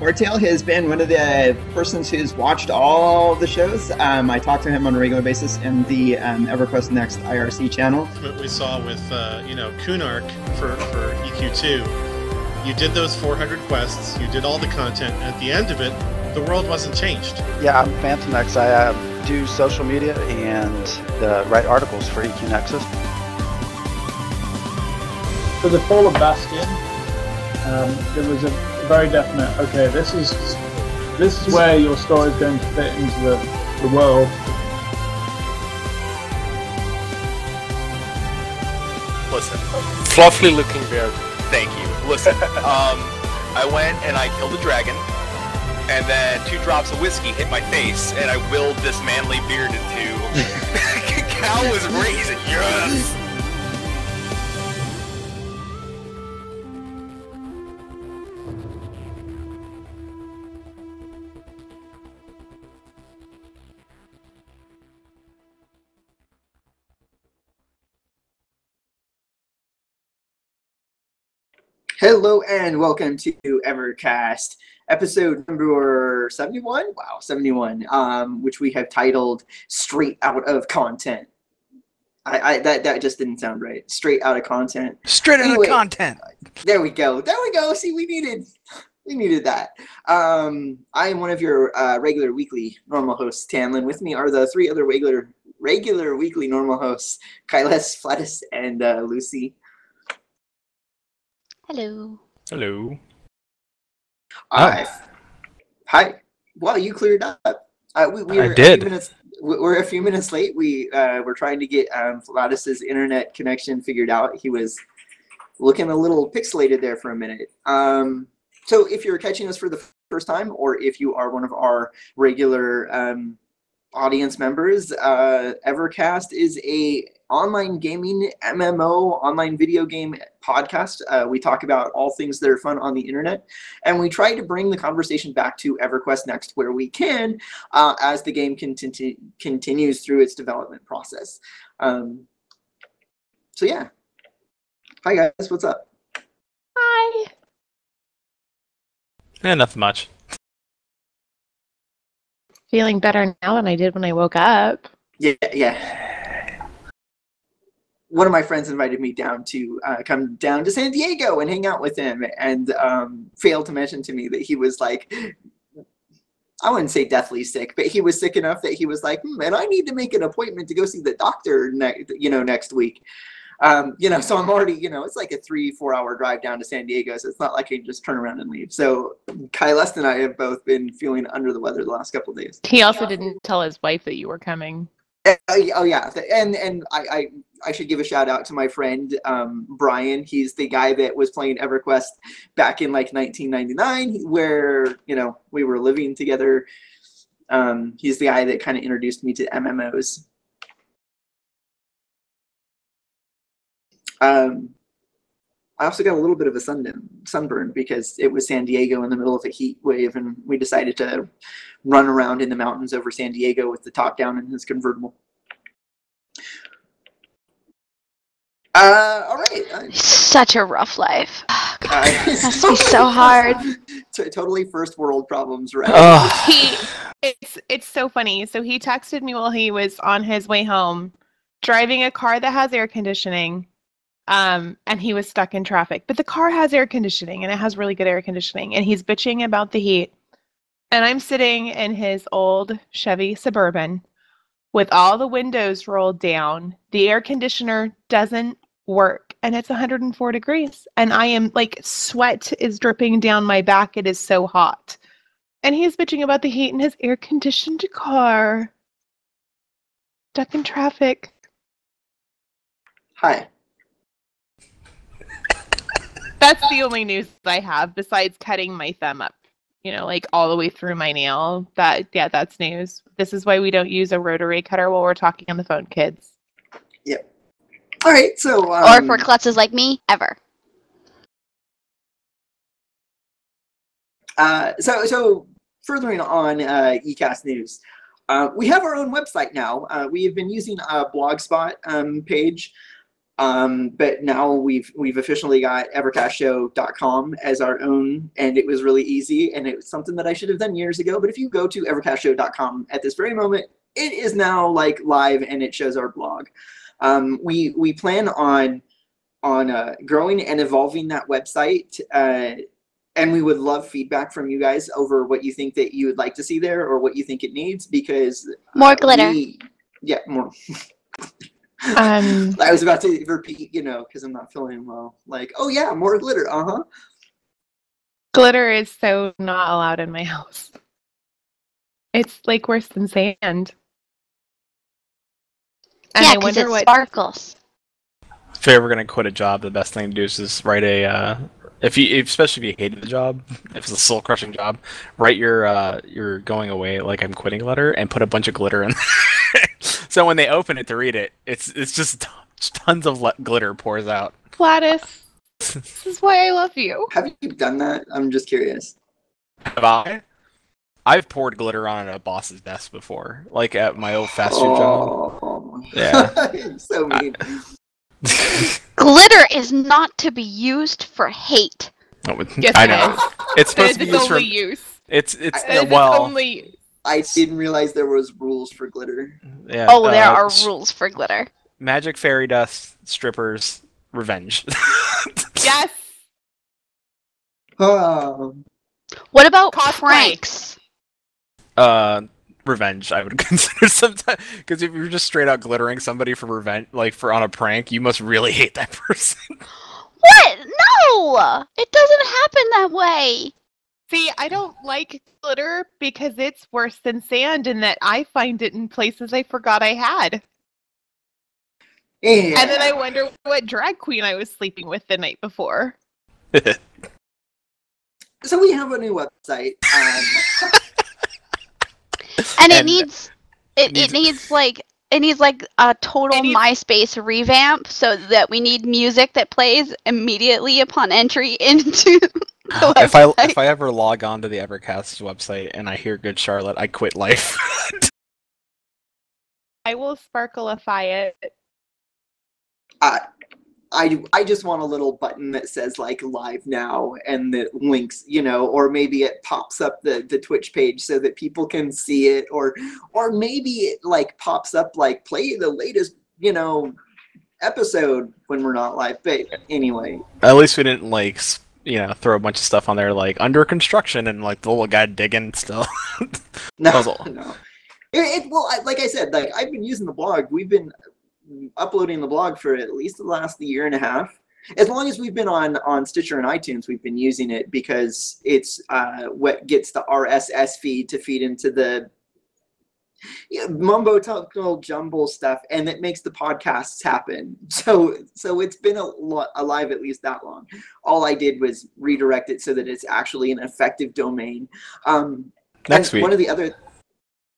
Bartail has been one of the persons who's watched all the shows. I talk to him on a regular basis in the EverQuest Next IRC channel. What we saw with, Kunark for EQ2, you did those 400 quests, you did all the content, and at the end of it, the world wasn't changed. Yeah, I'm Phantom X. I do social media and write articles for EQ Nexus. For the Fall of Bastion, there was a very definite, okay, this is where your story is going to fit into the world. Listen, fluffy looking bear. Thank you. Listen, I went and I killed a dragon, and then 2 drops of whiskey hit my face, and I willed this manly beard into cow was raising. Yes. Hello and welcome to EverCast, episode number 71? Wow, 71, which we have titled Straight Out of Content. That just didn't sound right. Straight out of content. Straight out of content. There we go. There we go. See, we needed that. I am one of your regular weekly normal hosts, Tanlin. With me are the 3 other regular weekly normal hosts, Kyles, Flatus, and Lucy. Hello. Hello. Hi. Well, you cleared up. We I did. We're a few minutes late. We were trying to get Flatus's internet connection figured out. He was looking a little pixelated there for a minute. So if you're catching us for the first time, or if you are one of our regular audience members, EverCast is a online gaming MMO, online video game podcast. We talk about all things that are fun on the internet, and we try to bring the conversation back to EverQuest Next where we can, as the game continues through its development process. So yeah. Hi guys, what's up? Hi. Nothing much. Feeling better now than I did when I woke up. Yeah. One of my friends invited me down to come down to San Diego and hang out with him, and failed to mention to me that he was like, I wouldn't say deathly sick, but he was sick enough that he was like, and I need to make an appointment to go see the doctor next week. So I'm already, it's like a 3-4 hour drive down to San Diego, so it's not like I can just turn around and leave. So Kyles and I have both been feeling under the weather the last couple of days. He also didn't tell his wife that you were coming. Oh yeah, and I should give a shout out to my friend Brian. He's the guy that was playing EverQuest back in like 1999, where we were living together. He's the guy that kind of introduced me to MMOs. I also got a little bit of a sunburn because it was San Diego in the middle of a heat wave, and we decided to run around in the mountains over San Diego with the top down in his convertible. All right. Such a rough life. Oh, God, it must be so hard. Totally first world problems, right? It's so funny. So he texted me while he was on his way home, driving a car that has air conditioning. And he was stuck in traffic. But the car has air conditioning, and it has really good air conditioning. And he's bitching about the heat. And I'm sitting in his old Chevy Suburban with all the windows rolled down. The air conditioner doesn't work, and it's 104 degrees. And I am like, sweat is dripping down my back. It is so hot. And he's bitching about the heat in his air-conditioned car. Stuck in traffic. Hi. That's the only news I have, besides cutting my thumb up, like all the way through my nail. That's news. This is why we don't use a rotary cutter while we're talking on the phone, kids. Yep. All right, so... or for klutzes like me, ever. So furthering on ECAST news, We have our own website now. We have been using a Blogspot page, but now we've officially got EverCastShow.com as our own, and it was really easy, and it was something that I should have done years ago. But if you go to EverCastShow.com at this very moment, it is now like live, and it shows our blog. We plan on growing and evolving that website, and we would love feedback from you guys over what you think that you would like to see there or what you think it needs, because more glitter. More. I was about to repeat, because I'm not feeling well. Like, oh yeah, more glitter. Glitter is so not allowed in my house. It's like worse than sand. And Yeah, I because wonder it what sparkles. If you're ever gonna quit a job, the best thing to do is just write especially if you hated the job, if it's a soul crushing job, write your going away, like I'm quitting letter, and put a bunch of glitter in there. So when they open it to read it, it's just tons of glitter pours out. Gladys, this is why I love you. Have you done that? I'm just curious. Have I? I've poured glitter on a boss's desk before, like at my old fast food job. Yeah. So mean. Glitter is not to be used for hate. Yes, I know. It's supposed to be used for use. It's well. Only... I didn't realize there was rules for glitter. Yeah. Oh, there are rules for glitter. Magic, fairy dust, strippers, revenge. Yes. What about pranks? Revenge, I would consider sometimes, because if you're just straight out glittering somebody for revenge, like on a prank, you must really hate that person. What? No! It doesn't happen that way. See, I don't like glitter because it's worse than sand in that I find it in places I forgot I had. Yeah. And then I wonder what drag queen I was sleeping with the night before. So we have a new website. And it needs like a total MySpace revamp, so that we need music that plays immediately upon entry into the website. If I ever log on to the EverCast website and I hear Good Charlotte, I quit life. I will sparkleify it. I just want a little button that says like live now and that links, or maybe it pops up the Twitch page so that people can see it, or maybe it like pops up like play the latest, episode when we're not live. But anyway. At least we didn't like, throw a bunch of stuff on there like under construction and like the little guy digging still. No. Well, like I said, like I've been using the blog. We've been uploading the blog for at least the last year and a half. As long as we've been on Stitcher and iTunes, we've been using it because it's what gets the RSS feed to feed into the mumbo jumbo stuff, and it makes the podcasts happen. So it's been alive at least that long. All I did was redirect it so that it's actually an effective domain. Next week, one of the other.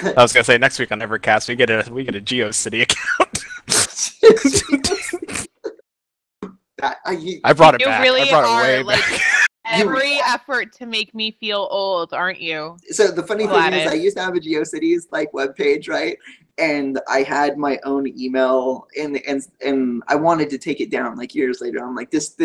I was gonna say next week on EverCast we get a GeoCity account. I brought it back. Really I brought it way like, back. Every effort to make me feel old, aren't you? So the funny thing is, I used to have a GeoCities like webpage, right? And I had my own email, and I wanted to take it down like years later. I'm like, this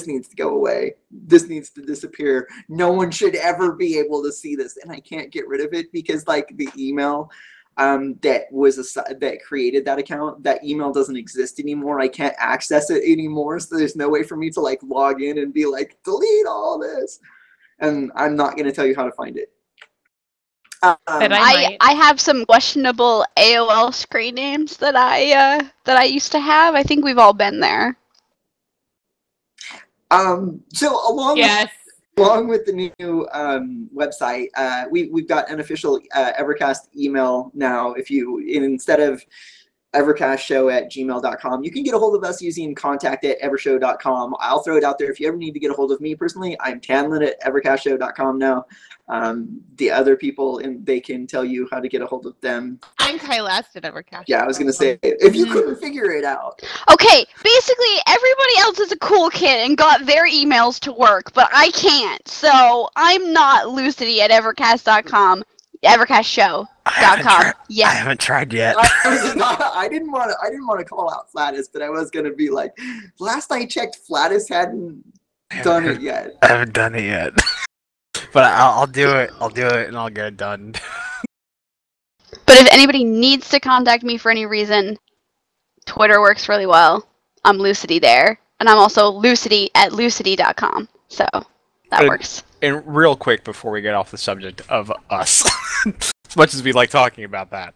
needs to go away. This needs to disappear. No one should ever be able to see this, and I can't get rid of it because like the email that created that account, that email doesn't exist anymore. I can't access it anymore, so there's no way for me to like log in and be like, delete all this. And I'm not going to tell you how to find it. I have some questionable AOL screen names that I used to have. I think we've all been there. So along with the new website, we've got an official EverCast email now. If you, instead of evercastshow@gmail.com, you can get a hold of us using contact@evershow.com. I'll throw it out there. If you ever need to get a hold of me personally, I'm Tanlin@evercastshow.com now. The other people, and they can tell you how to get a hold of them. I'm Kylast at EverCast. Yeah, I was gonna say, if you couldn't figure it out. Okay, basically everybody else is a cool kid and got their emails to work, but I can't. So I'm not Lucidity@evercast.com. EverCastShow.com. Yeah. I haven't tried yet. I didn't want to call out Flatus, but I was gonna be like, last I checked, Flatus hadn't done it yet. I haven't done it yet. But I'll do it. I'll do it, and I'll get it done. But if anybody needs to contact me for any reason, Twitter works really well. I'm Lucidity there. And I'm also Lucidity@Lucidity.com. So that works. And real quick before we get off the subject of us, as much as we like talking about that,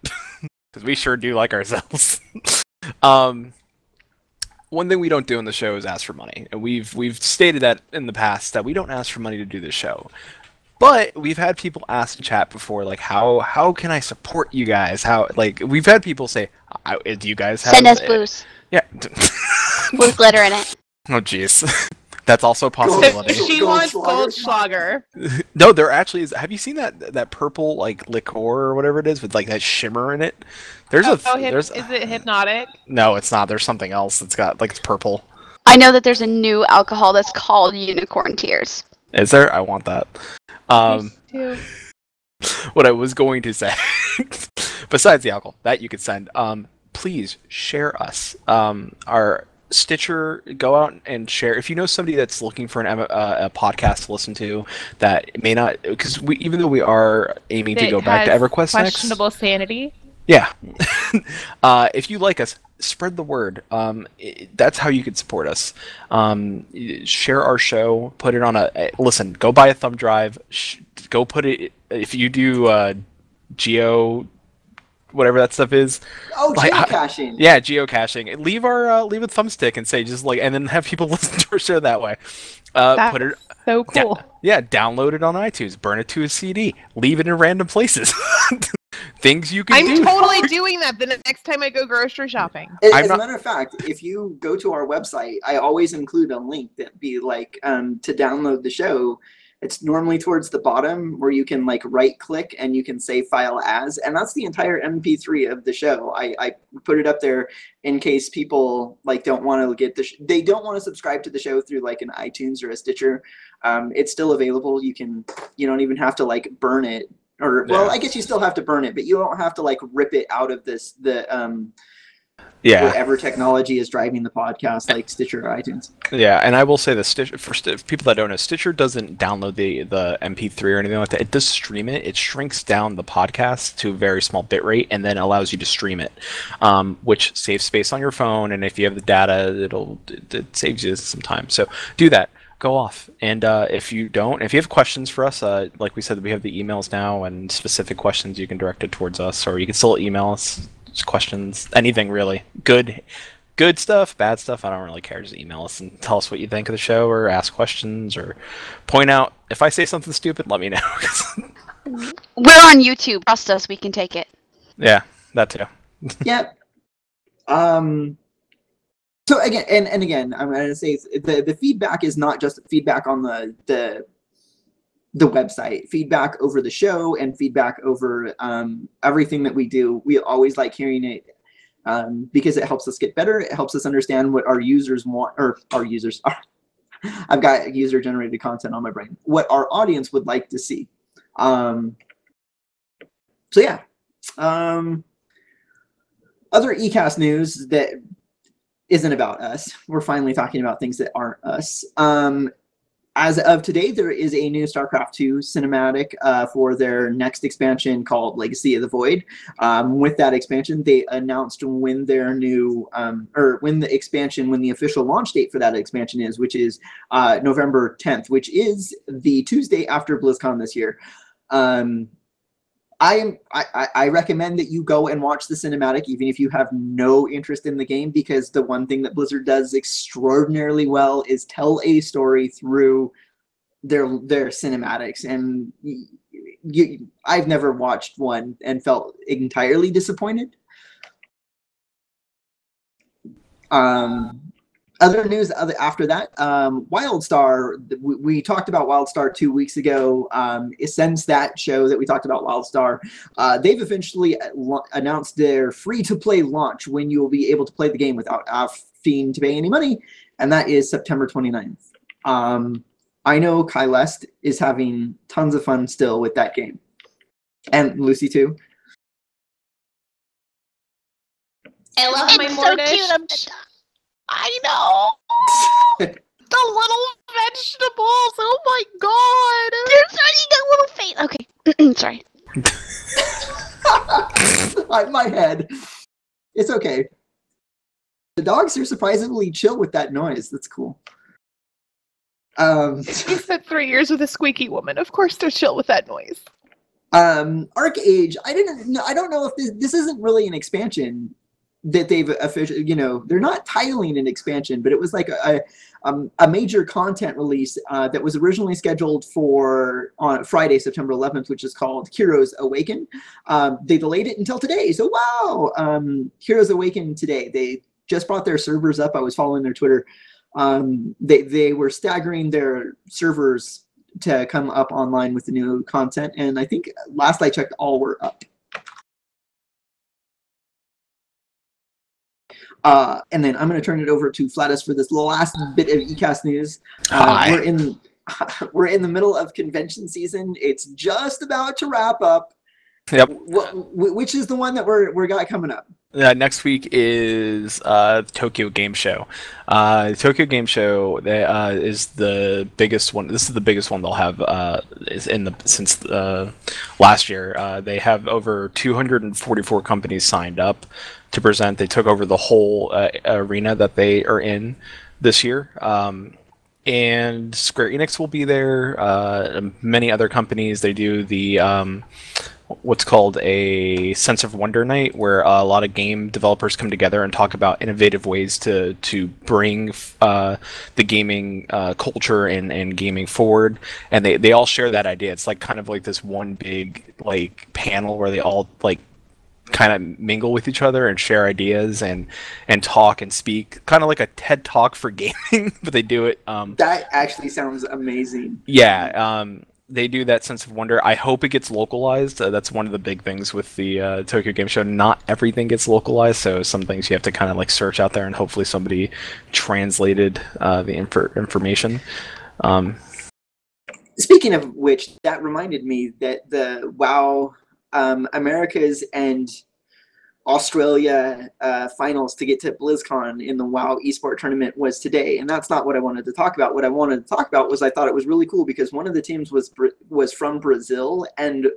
because we sure do like ourselves. One thing we don't do in the show is ask for money, and we've stated that in the past that we don't ask for money to do this show. But we've had people ask in chat before, like, how can I support you guys? How, like, we've had people say, do you guys have... Send us blues. Yeah. With glitter in it. Oh, jeez. That's also a possibility. She wants Goldschlager. No, there actually is. Have you seen that purple, like, liqueur or whatever it is with, like, that shimmer in it? Is it hypnotic? No, it's not. There's something else that's got, like, it's purple. I know that there's a new alcohol that's called Unicorn Tears. Is there? I want that. Too. What I was going to say, besides the alcohol that you could send, please share us. Our Stitcher, go out and share. If you know somebody that's looking for a podcast to listen to that may not, because even though we are aiming to go back to EverQuest questionable next, sanity. Yeah. If you like us, spread the word. That's how you can support us. Share our show. Put it on listen. Go buy a thumb drive. Go put it. If you do geo, whatever that stuff is. Oh, geocaching. Yeah, geocaching. Leave a thumbstick and say just like, and then have people listen to our show that way. That's put it. So cool. Yeah, download it on iTunes. Burn it to a CD. Leave it in random places. Things you can do. I'm totally doing that the next time I go grocery shopping. As a matter of fact, if you go to our website, I always include a link that be like to download the show. It's normally towards the bottom where you can like right click and you can save file as, and that's the entire MP3 of the show. I put it up there in case people like don't want to get they don't want to subscribe to the show through like an iTunes or a Stitcher. It's still available. You don't even have to like burn it. Or well, I guess you still have to burn it, but you don't have to like rip it out of whatever technology is driving the podcast, like Stitcher or iTunes. Yeah, and I will say the Stitcher for people that don't know, Stitcher doesn't download the MP3 or anything like that. It does stream it. It shrinks down the podcast to a very small bit rate and then allows you to stream it, which saves space on your phone. And if you have the data, it saves you some time. So do that. Go off, and if you have questions for us, like we said, we have the emails now, and specific questions you can direct it towards us, or you can still email us questions, anything really, good stuff, bad stuff, I don't really care. Just email us and tell us what you think of the show, or ask questions, or point out if I say something stupid, let me know. We're on YouTube, trust us, we can take it. Yeah, that too. Yep. So again, and again, I'm going to say the feedback is not just feedback on the website. Feedback over the show and feedback over everything that we do. We always like hearing it because it helps us get better. It helps us understand what our users want, or our users are. I've got user-generated content on my brain. What our audience would like to see. So yeah. Other eCast news that isn't about us. We're finally talking about things that aren't us. As of today, there is a new StarCraft 2 cinematic for their next expansion called Legacy of the Void. With that expansion, they announced when their new, when the official launch date for that expansion is, which is November 10th, which is the Tuesday after BlizzCon this year. I recommend that you go and watch the cinematic, even if you have no interest in the game, because the one thing that Blizzard does extraordinarily well is tell a story through their cinematics. And I've never watched one and felt entirely disappointed. Other news after that, WildStar, we talked about WildStar 2 weeks ago. Since that show that we talked about WildStar, they've officially announced their free-to-play launch when you will be able to play the game without having to pay any money, and that is September 29th. I know Kai Lest is having tons of fun still with that game. And Lucy too. I love It's my so Mordish. cute. I know. The little vegetables. Oh my god. They're starting a little faint. Okay. Sorry. My head. It's okay. The dogs are surprisingly chill with that noise. That's cool. You spent 3 years with a squeaky woman. Of course they're chill with that noise. ArcAge, I don't know if this isn't really an expansion that they've officially, they're not titling an expansion, but it was like a major content release that was originally scheduled for on Friday, September 11th, which is called Heroes Awaken. They delayed it until today, so wow! Heroes Awaken today. They just brought their servers up. I was following their Twitter. They were staggering their servers to come up online with the new content, and I think last I checked, all were up. And then I'm going to turn it over to Flatus for this last bit of ECAST news. We're in the middle of convention season. It's just about to wrap up. Yep. Which is the one that we got coming up? Next week is Tokyo Game Show. Tokyo Game Show is the biggest one. This is the biggest one they'll have since last year. They have over 244 companies signed up to present. They took over the whole arena that they are in this year. And Square Enix will be there. Many other companies. They do the what's called a Sense of Wonder night, where a lot of game developers come together and talk about innovative ways to bring the gaming culture and gaming forward. And they all share that idea. It's like kind of like this one big like panel where they all like kind of mingle with each other and share ideas and talk and speak, kind of like a TED Talk for gaming, but they do it. That actually sounds amazing. Yeah. They do that Sense of Wonder. I hope it gets localized. That's one of the big things with the Tokyo Game Show. Not everything gets localized, so some things you have to kind of like search out there, and hopefully somebody translated the information. Speaking of which, that reminded me that the WoW Americas and Australia finals to get to BlizzCon in the WoW eSport tournament was today, and that's not what I wanted to talk about. What I wanted to talk about was I thought it was really cool because one of the teams was from Brazil, and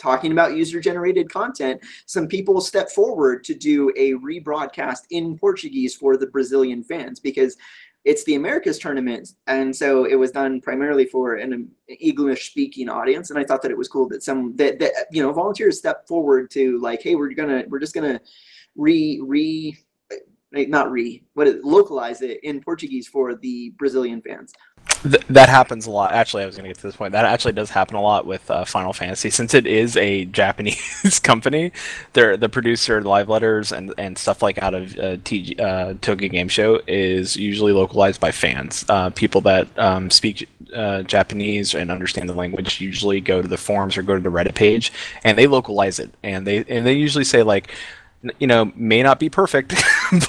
talking about user-generated content, some people stepped forward to do a rebroadcast in Portuguese for the Brazilian fans because it's the Americas tournament, and so it was done primarily for an English-speaking audience. And I thought that it was cool that volunteers stepped forward to like, hey, we're just gonna localize it in Portuguese for the Brazilian fans. That happens a lot. Actually, I was going to get to this point. That actually does happen a lot with Final Fantasy, since it is a Japanese company. The producer, live letters, and stuff like out of Tokyo Game Show is usually localized by fans. People that speak Japanese and understand the language usually go to the forums or go to the Reddit page, and they localize it. And they usually say like, may not be perfect,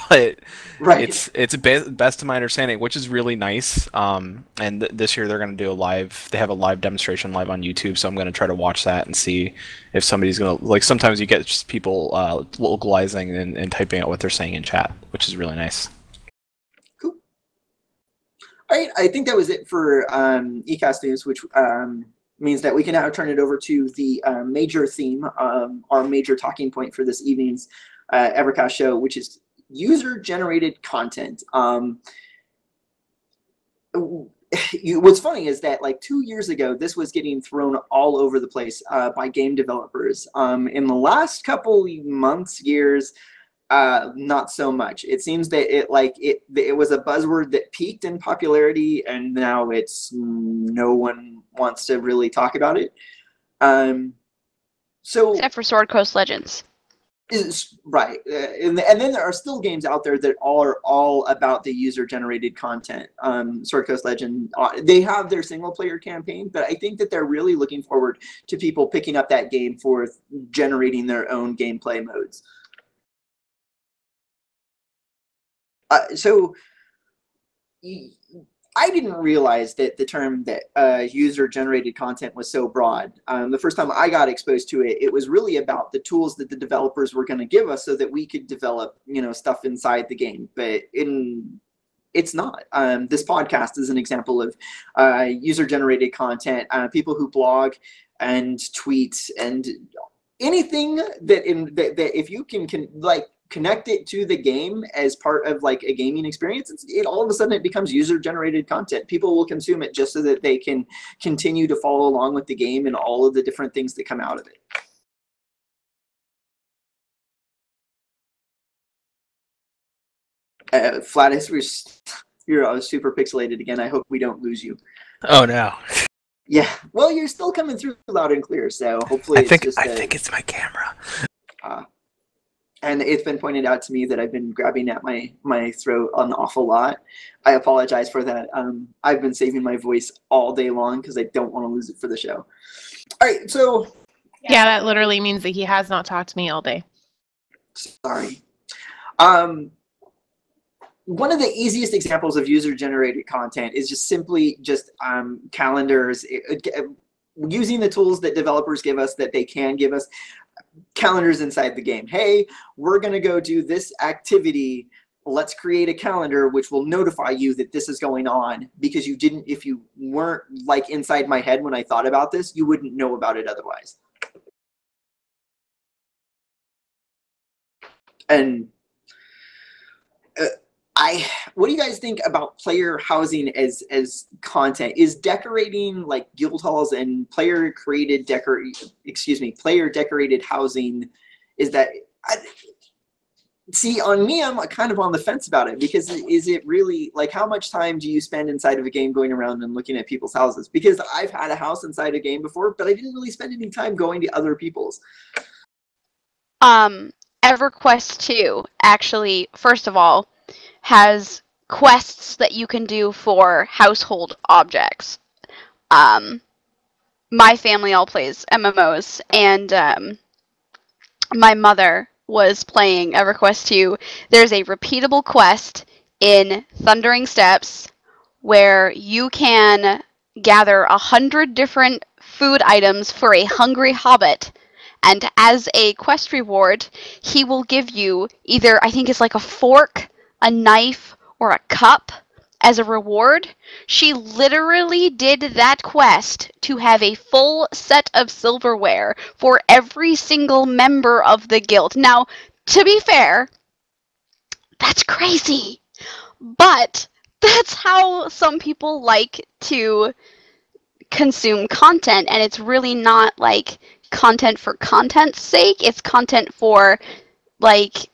but right. it's best to my understanding, which is really nice. And this year they're going to do they have a live demonstration live on YouTube, so I'm going to try to watch that and see if somebody's going to, like, sometimes you get just people localizing and typing out what they're saying in chat, which is really nice. Cool. All right, I think that was it for ECAST News, which means that we can now turn it over to the major theme, our major talking point for this evening's EverCast show, which is user-generated content. What's funny is that like 2 years ago, this was getting thrown all over the place by game developers. In the last couple months, years, not so much. It seems that it was a buzzword that peaked in popularity, and now it's no one wants to really talk about it. So except for Sword Coast Legends. Right, and then there are still games out there that are all about the user-generated content. Sword Coast Legend, they have their single-player campaign, but I think that they're really looking forward to people picking up that game for generating their own gameplay modes. So I didn't realize that the term that user-generated content was so broad. The first time I got exposed to it, it was really about the tools that the developers were going to give us so that we could develop, stuff inside the game. But it's not. This podcast is an example of user-generated content. People who blog and tweet and anything that if you can like connect it to the game as part of like a gaming experience, it all of a sudden it becomes user-generated content. People will consume it just so that they can continue to follow along with the game and all of the different things that come out of it. Flatus, you're super pixelated again. I hope we don't lose you. Oh no. Yeah. Well, you're still coming through loud and clear, so hopefully I think it's my camera. And it's been pointed out to me that I've been grabbing at my throat an awful lot. I apologize for that. I've been saving my voice all day long because I don't want to lose it for the show. All right, so... Yeah, that literally means that he has not talked to me all day. Sorry. One of the easiest examples of user-generated content is just simply calendars, using the tools that developers give us, that they can give us. Calendars inside the game. Hey, we're going to go do this activity. Let's create a calendar which will notify you that this is going on, because if you weren't like inside my head when I thought about this, you wouldn't know about it otherwise. And what do you guys think about player housing as content? Is decorating like guild halls and player decorated housing, is that... See, on me, I'm kind of on the fence about it, because is it really, like, how much time do you spend inside of a game going around and looking at people's houses? Because I've had a house inside a game before, but I didn't really spend any time going to other people's. EverQuest 2 actually, first of all, has quests that you can do for household objects. My family all plays MMOs, and my mother was playing EverQuest 2. There's a repeatable quest in Thundering Steppes where you can gather 100 different food items for a hungry hobbit, and as a quest reward, he will give you either, I think it's like a fork, a knife, or a cup as a reward. She literally did that quest to have a full set of silverware for every single member of the guild. Now, to be fair, that's crazy, but that's how some people like to consume content, and it's really not like content for content's sake. It's content for like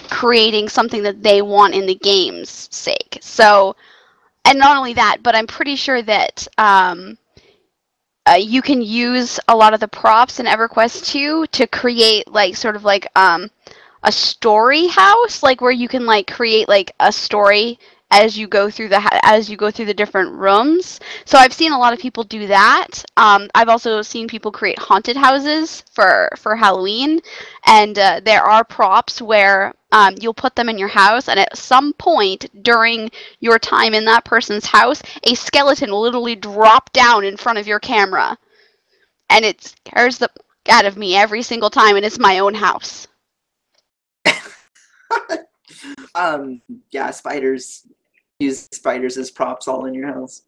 creating something that they want in the game's sake. So, and not only that, but I'm pretty sure that you can use a lot of the props in EverQuest 2 to create like sort of like a story house, like where you can like create like a story as you go through the different rooms. So I've seen a lot of people do that. I've also seen people create haunted houses for Halloween, and there are props where you'll put them in your house, and at some point during your time in that person's house, a skeleton will literally drop down in front of your camera, and it scares the out of me every single time, and it's my own house. Yeah, spiders. Use spiders as props all in your house.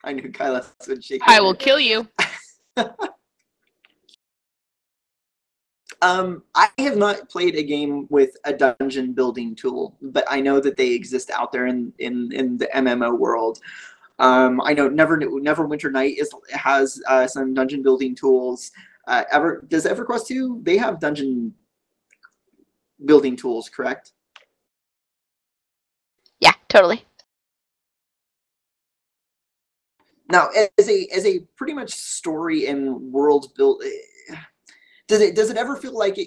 I knew Kyla would shake. I will kill you. I have not played a game with a dungeon building tool, but I know that they exist out there in the MMO world. I know Neverwinter Night has some dungeon building tools. Does EverQuest 2? They have dungeon building tools, correct? Yeah, totally. Now, as a pretty much story and world build, does it ever feel like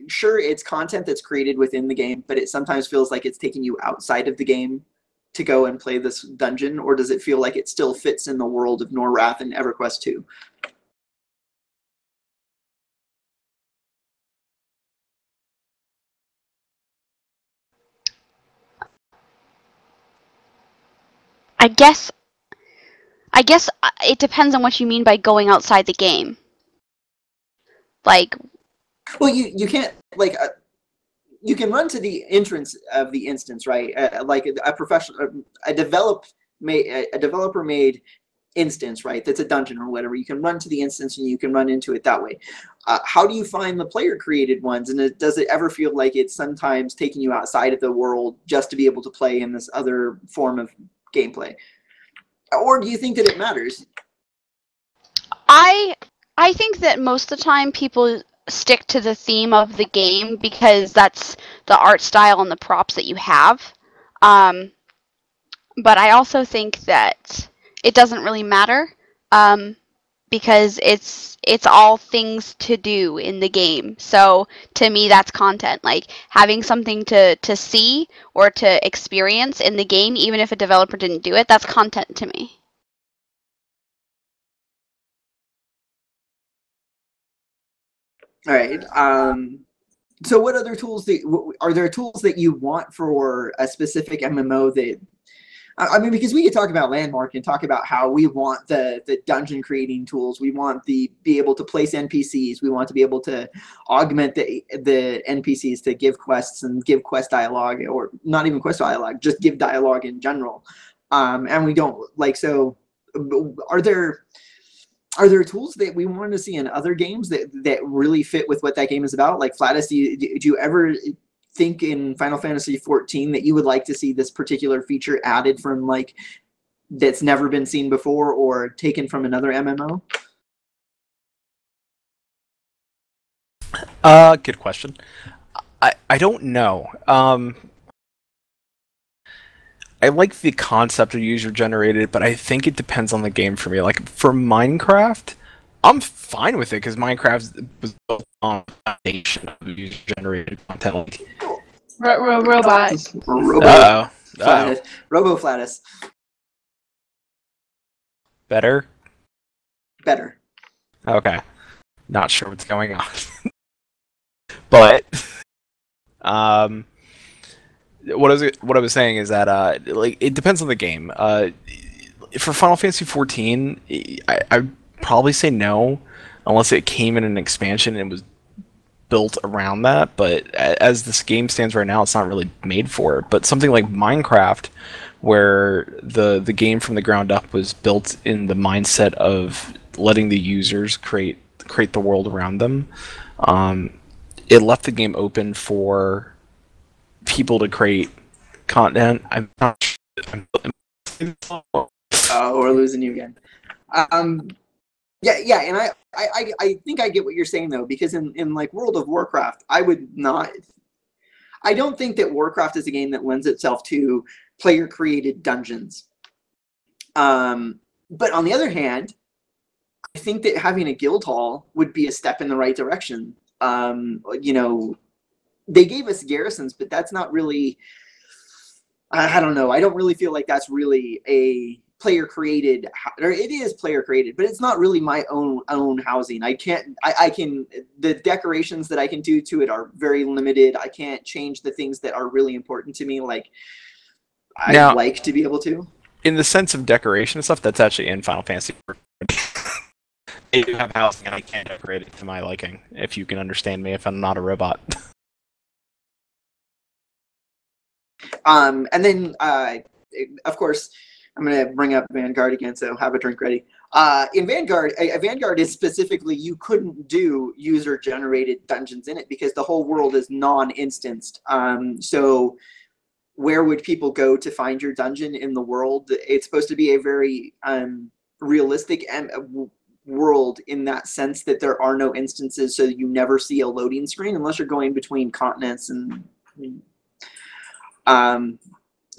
sure, it's content that's created within the game, but it sometimes feels like it's taking you outside of the game to go and play this dungeon, or does it feel like it still fits in the world of Norwrath and EverQuest 2? I guess it depends on what you mean by going outside the game. Like, well, you can't like you can run to the entrance of the instance, right? Like a professional, a developer made instance, right? That's a dungeon or whatever. You can run to the instance and you can run into it that way. How do you find the player created ones? And does it ever feel like it's sometimes taking you outside of the world just to be able to play in this other form of gameplay? Or do you think that it matters? I think that most of the time people stick to the theme of the game because that's the art style and the props that you have. But I also think that it doesn't really matter because it's all things to do in the game. So to me, that's content. Like having something to see or to experience in the game, even if a developer didn't do it, that's content to me. All right. So what other tools are there tools that you want for a specific MMO that, I mean, because we could talk about Landmark and talk about how we want the dungeon creating tools. We want be able to place NPCs. We want to be able to augment the NPCs to give quests and give quest dialogue, or not even quest dialogue, just give dialogue in general. And we don't like, so are there tools that we want to see in other games that really fit with what that game is about? Like Flatus, do you ever think in Final Fantasy XIV that you would like to see this particular feature added from like that's never been seen before or taken from another MMO? Good question. I don't know. I like the concept of user generated, but I think it depends on the game for me. Like for Minecraft, I'm fine with it because Minecraft was built on the foundation of user generated content. Like, Robot. Robo Flatus. Better? Better. Okay. Not sure what's going on. But what I was saying is that like it depends on the game. For Final Fantasy XIV, I'd probably say no, unless it came in an expansion and was built around that. But as this game stands right now, it's not really made for it. But something like Minecraft, where the game from the ground up was built in the mindset of letting the users create the world around them, it left the game open for people to create content. I'm not sure. Oh, we're losing you again. Yeah, and I think I get what you're saying though, because in like World of Warcraft, I don't think that Warcraft is a game that lends itself to player created dungeons. But on the other hand, I think that having a guild hall would be a step in the right direction. You know, they gave us garrisons, but that's not really, I don't know. I don't really feel like that's really a player created, or it is player created, but it's not really my own housing. I can, the decorations that I can do to it are very limited. I can't change the things that are really important to me. Like I'd like to be able to. In the sense of decoration and stuff, that's actually in Final Fantasy. They do have housing, and I can't decorate it to my liking, if you can understand me, if I'm not a robot. And then, of course, I'm going to bring up Vanguard again, so have a drink ready. In Vanguard, Vanguard is specifically, you couldn't do user-generated dungeons in it because the whole world is non-instanced. So where would people go to find your dungeon in the world? It's supposed to be a very realistic world in that sense that there are no instances, so you never see a loading screen unless you're going between continents. And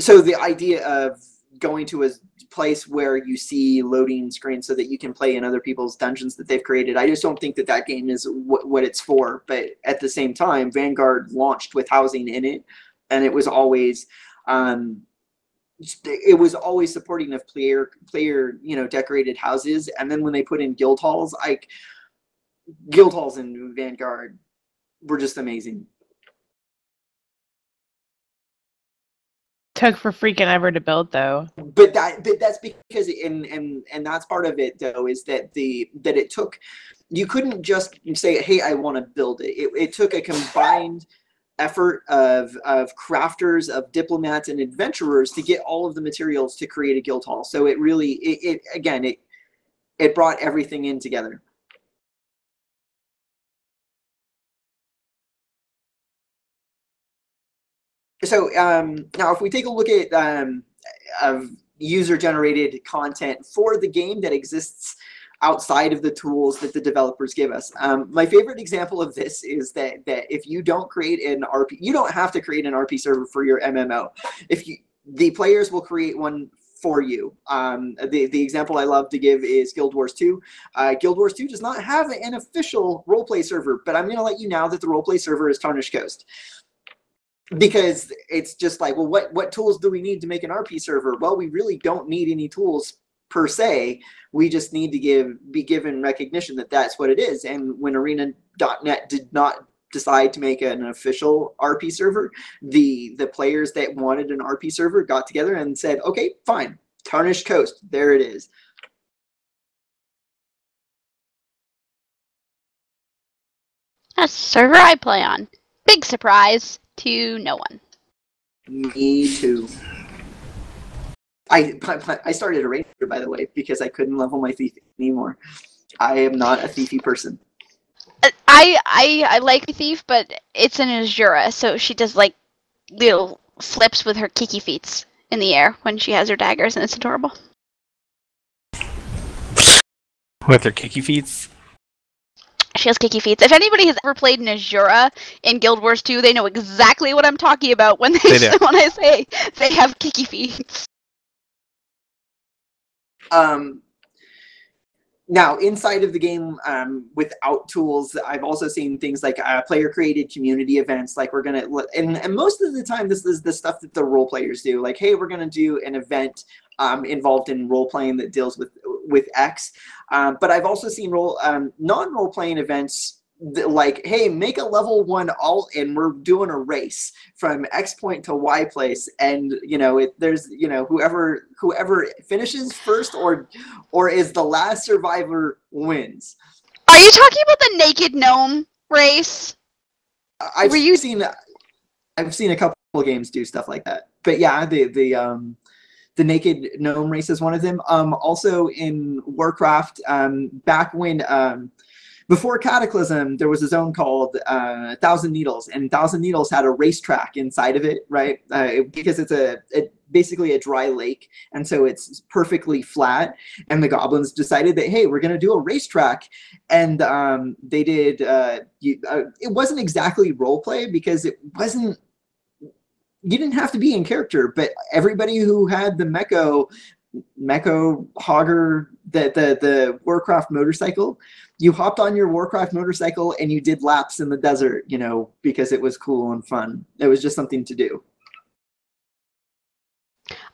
so the idea of going to a place where you see loading screens so that you can play in other people's dungeons that they've created, I just don't think that that game is what it's for. But at the same time, Vanguard launched with housing in it, and it was always supporting of player decorated houses. And then when they put in guild halls, guild halls in Vanguard were just amazing. took for freaking ever to build, though. But that's because and that's part of it, though, is that it took. You couldn't just say, "Hey, I want to build it." It took a combined effort of crafters, of diplomats, and adventurers to get all of the materials to create a guild hall. So it really, it brought everything in together. So now, if we take a look at user-generated content for the game that exists outside of the tools that the developers give us. My favorite example of this is that if you don't create an RP, you don't have to create an RP server for your MMO. The players will create one for you. The example I love to give is Guild Wars 2. Guild Wars 2 does not have an official roleplay server, but I'm going to let you know that the roleplay server is Tarnished Coast. Because it's just like, well, what tools do we need to make an RP server? Well, we really don't need any tools per se. We just need to be given recognition that that's what it is. And when Arena.net did not decide to make an official RP server, the players that wanted an RP server got together and said, okay, fine, Tarnished Coast, there it is. That's the server I play on. Big surprise to no one. Me too. I started a ranger, by the way, because I couldn't level my thief anymore. I am not a thiefy person. I like thief, but it's an Azura, so she does like little flips with her kiki feet in the air when she has her daggers, and it's adorable. With her kiki feet? She has kiki feet. If anybody has ever played an Azura in Guild Wars 2, they know exactly what I'm talking about when when I say they have kiki feet. Now, inside of the game, without tools, I've also seen things like player-created community events. Like we're gonna, and most of the time, this is the stuff that the role players do. Like, hey, we're gonna do an event involved in role playing that deals with X. But I've also seen non-role playing events. Like, hey, make a level 1 alt, and we're doing a race from X point to Y place, and there's whoever finishes first or is the last survivor wins. Are you talking about the naked gnome race? I've seen a couple of games do stuff like that, but yeah, the naked gnome race is one of them. Also in Warcraft, back when. Before Cataclysm, there was a zone called Thousand Needles, and Thousand Needles had a racetrack inside of it, right? Because it's basically a dry lake, and so it's perfectly flat. And the goblins decided that, hey, we're going to do a racetrack, and they did. It wasn't exactly role play because it wasn't. You didn't have to be in character, but everybody who had the Meko Hogger, the Warcraft motorcycle, you hopped on your Warcraft motorcycle and you did laps in the desert, because it was cool and fun. It was just something to do.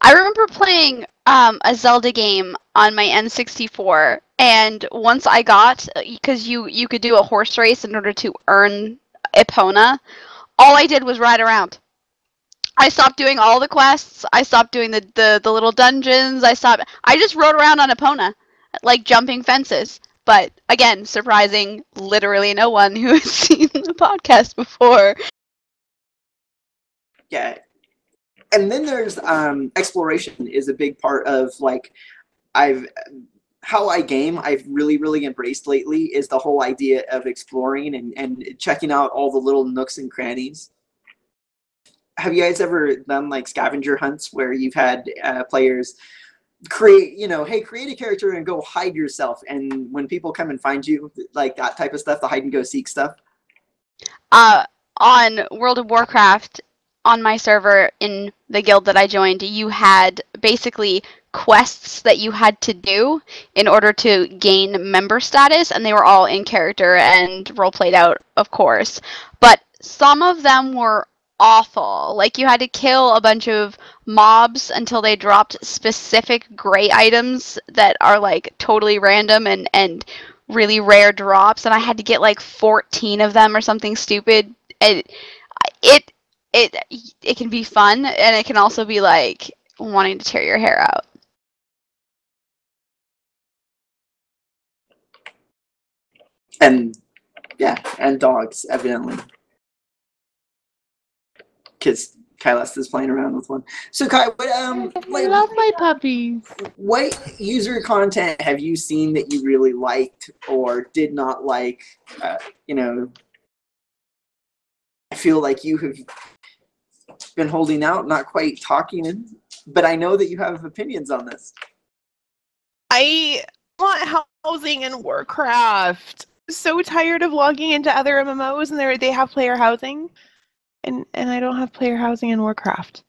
I remember playing a Zelda game on my N64, and once I got, because you could do a horse race in order to earn Epona, all I did was ride around. I stopped doing all the quests. I stopped doing the little dungeons. I just rode around on Epona, like jumping fences. But again, surprising literally no one who has seen the podcast before. Yeah. And then there's exploration is a big part of how I game. I've really embraced lately is the whole idea of exploring and checking out all the little nooks and crannies. Have you guys ever done like scavenger hunts where you've had players create a character and go hide yourself, and when people come and find you, like that type of stuff, the hide and go seek stuff? On World of Warcraft, on my server in the guild that I joined, you had basically quests that you had to do in order to gain member status, and they were all in character and role played out, of course. But some of them were awful. Like, you had to kill a bunch of mobs until they dropped specific gray items that are like totally random and really rare drops, and I had to get like 14 of them or something stupid. It it can be fun, and it can also be like wanting to tear your hair out. And yeah, and dogs, evidently. Because Kylest is playing around with one. So Kai, what I love my puppies. What user content have you seen that you really liked or did not like? You know, I feel like you have been holding out, not quite talking, but I know that you have opinions on this. I want housing in Warcraft. So tired of logging into other MMOs and they have player housing, and I don't have player housing in Warcraft.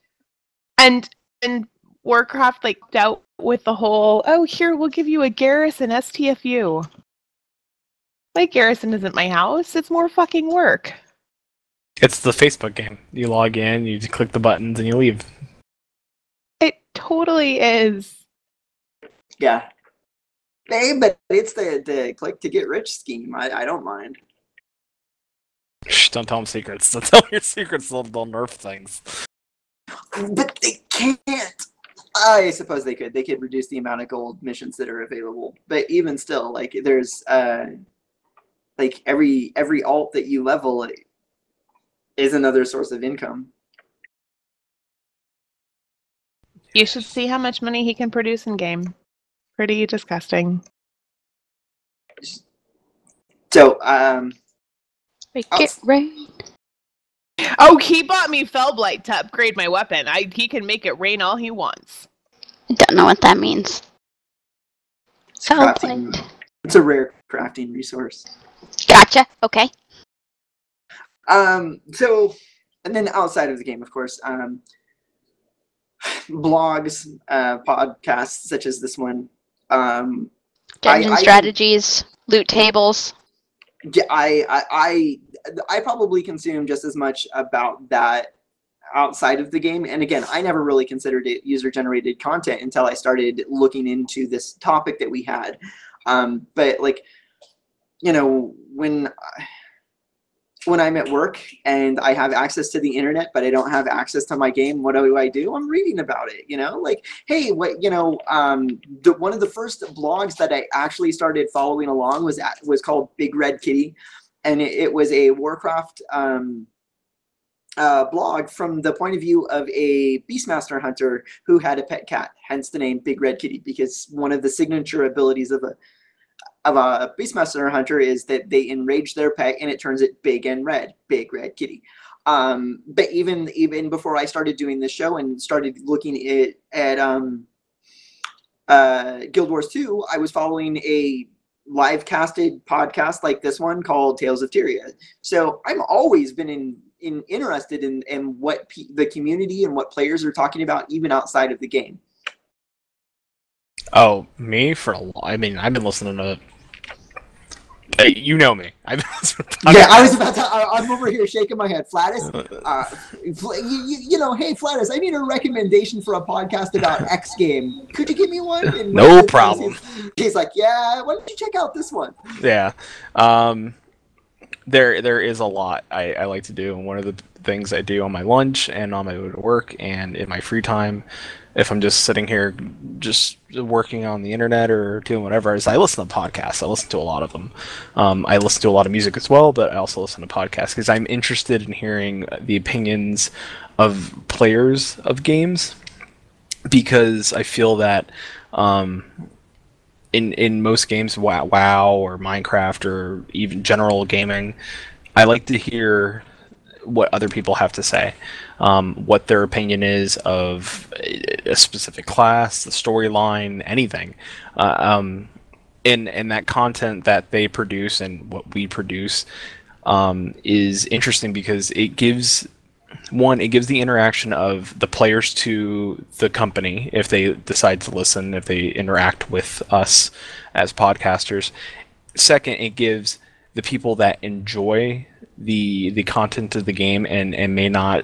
And Warcraft like dealt with the whole, oh, here we'll give you a garrison STFU. My garrison isn't my house. It's more fucking work. It's the Facebook game. You log in, you just click the buttons, and you leave. It totally is. Yeah. Hey, but it's the click to get rich scheme. I don't mind. Shh, don't tell them secrets. Don't tell them your secrets. They'll nerf things. But they can't. I suppose they could. They could reduce the amount of gold missions that are available. But even still, like there's like every alt that you level is another source of income. You should see how much money he can produce in game. Pretty disgusting. So, Make it rain. Oh, he bought me Fellblight to upgrade my weapon. He can make it rain all he wants. I don't know what that means. it's crafting. It's a rare crafting resource. Gotcha. Okay. So, and then outside of the game, of course, blogs, podcasts such as this one. Dungeon strategies, loot tables. Yeah, I probably consume just as much about that outside of the game. And again, I never really considered it user-generated content until I started looking into this topic that we had. But like, you know, when I'm at work and I have access to the internet, but I don't have access to my game, what do I do? I'm reading about it, you know, like, hey, what, you know, one of the first blogs that I actually started following along was called Big Red Kitty. And it was a Warcraft blog from the point of view of a Beastmaster hunter who had a pet cat, hence the name Big Red Kitty, because one of the signature abilities of a Beastmaster hunter is that they enrage their pet and it turns it big and red, Big Red Kitty. But even before I started doing this show and started looking at Guild Wars 2, I was following a live casted podcast like this one called Tales of Tyria. So I've always been interested in what the community and what players are talking about, even outside of the game. Oh, me for a while. I mean, I've been listening to. You know me. I've been listening to yeah, I was about to. I'm over here shaking my head. Flatus, you know, hey Flatus, I need a recommendation for a podcast about X game. Could you give me one? And no problem. He's like, yeah. Why don't you check out this one? Yeah. There is a lot I like to do, and one of the things I do on my lunch and on my way to work and in my free time, if I'm just sitting here just working on the internet or doing whatever, is I listen to podcasts. I listen to a lot of them. I listen to a lot of music as well, but I also listen to podcasts because I'm interested in hearing the opinions of players of games, because I feel that in most games, WoW or Minecraft or even general gaming, I like to hear what other people have to say, what their opinion is of a specific class, the storyline, anything. And that content that they produce and what we produce is interesting because it gives the interaction of the players to the company if they decide to listen, if they interact with us as podcasters. Second, it gives the people that enjoy the content of the game and may not.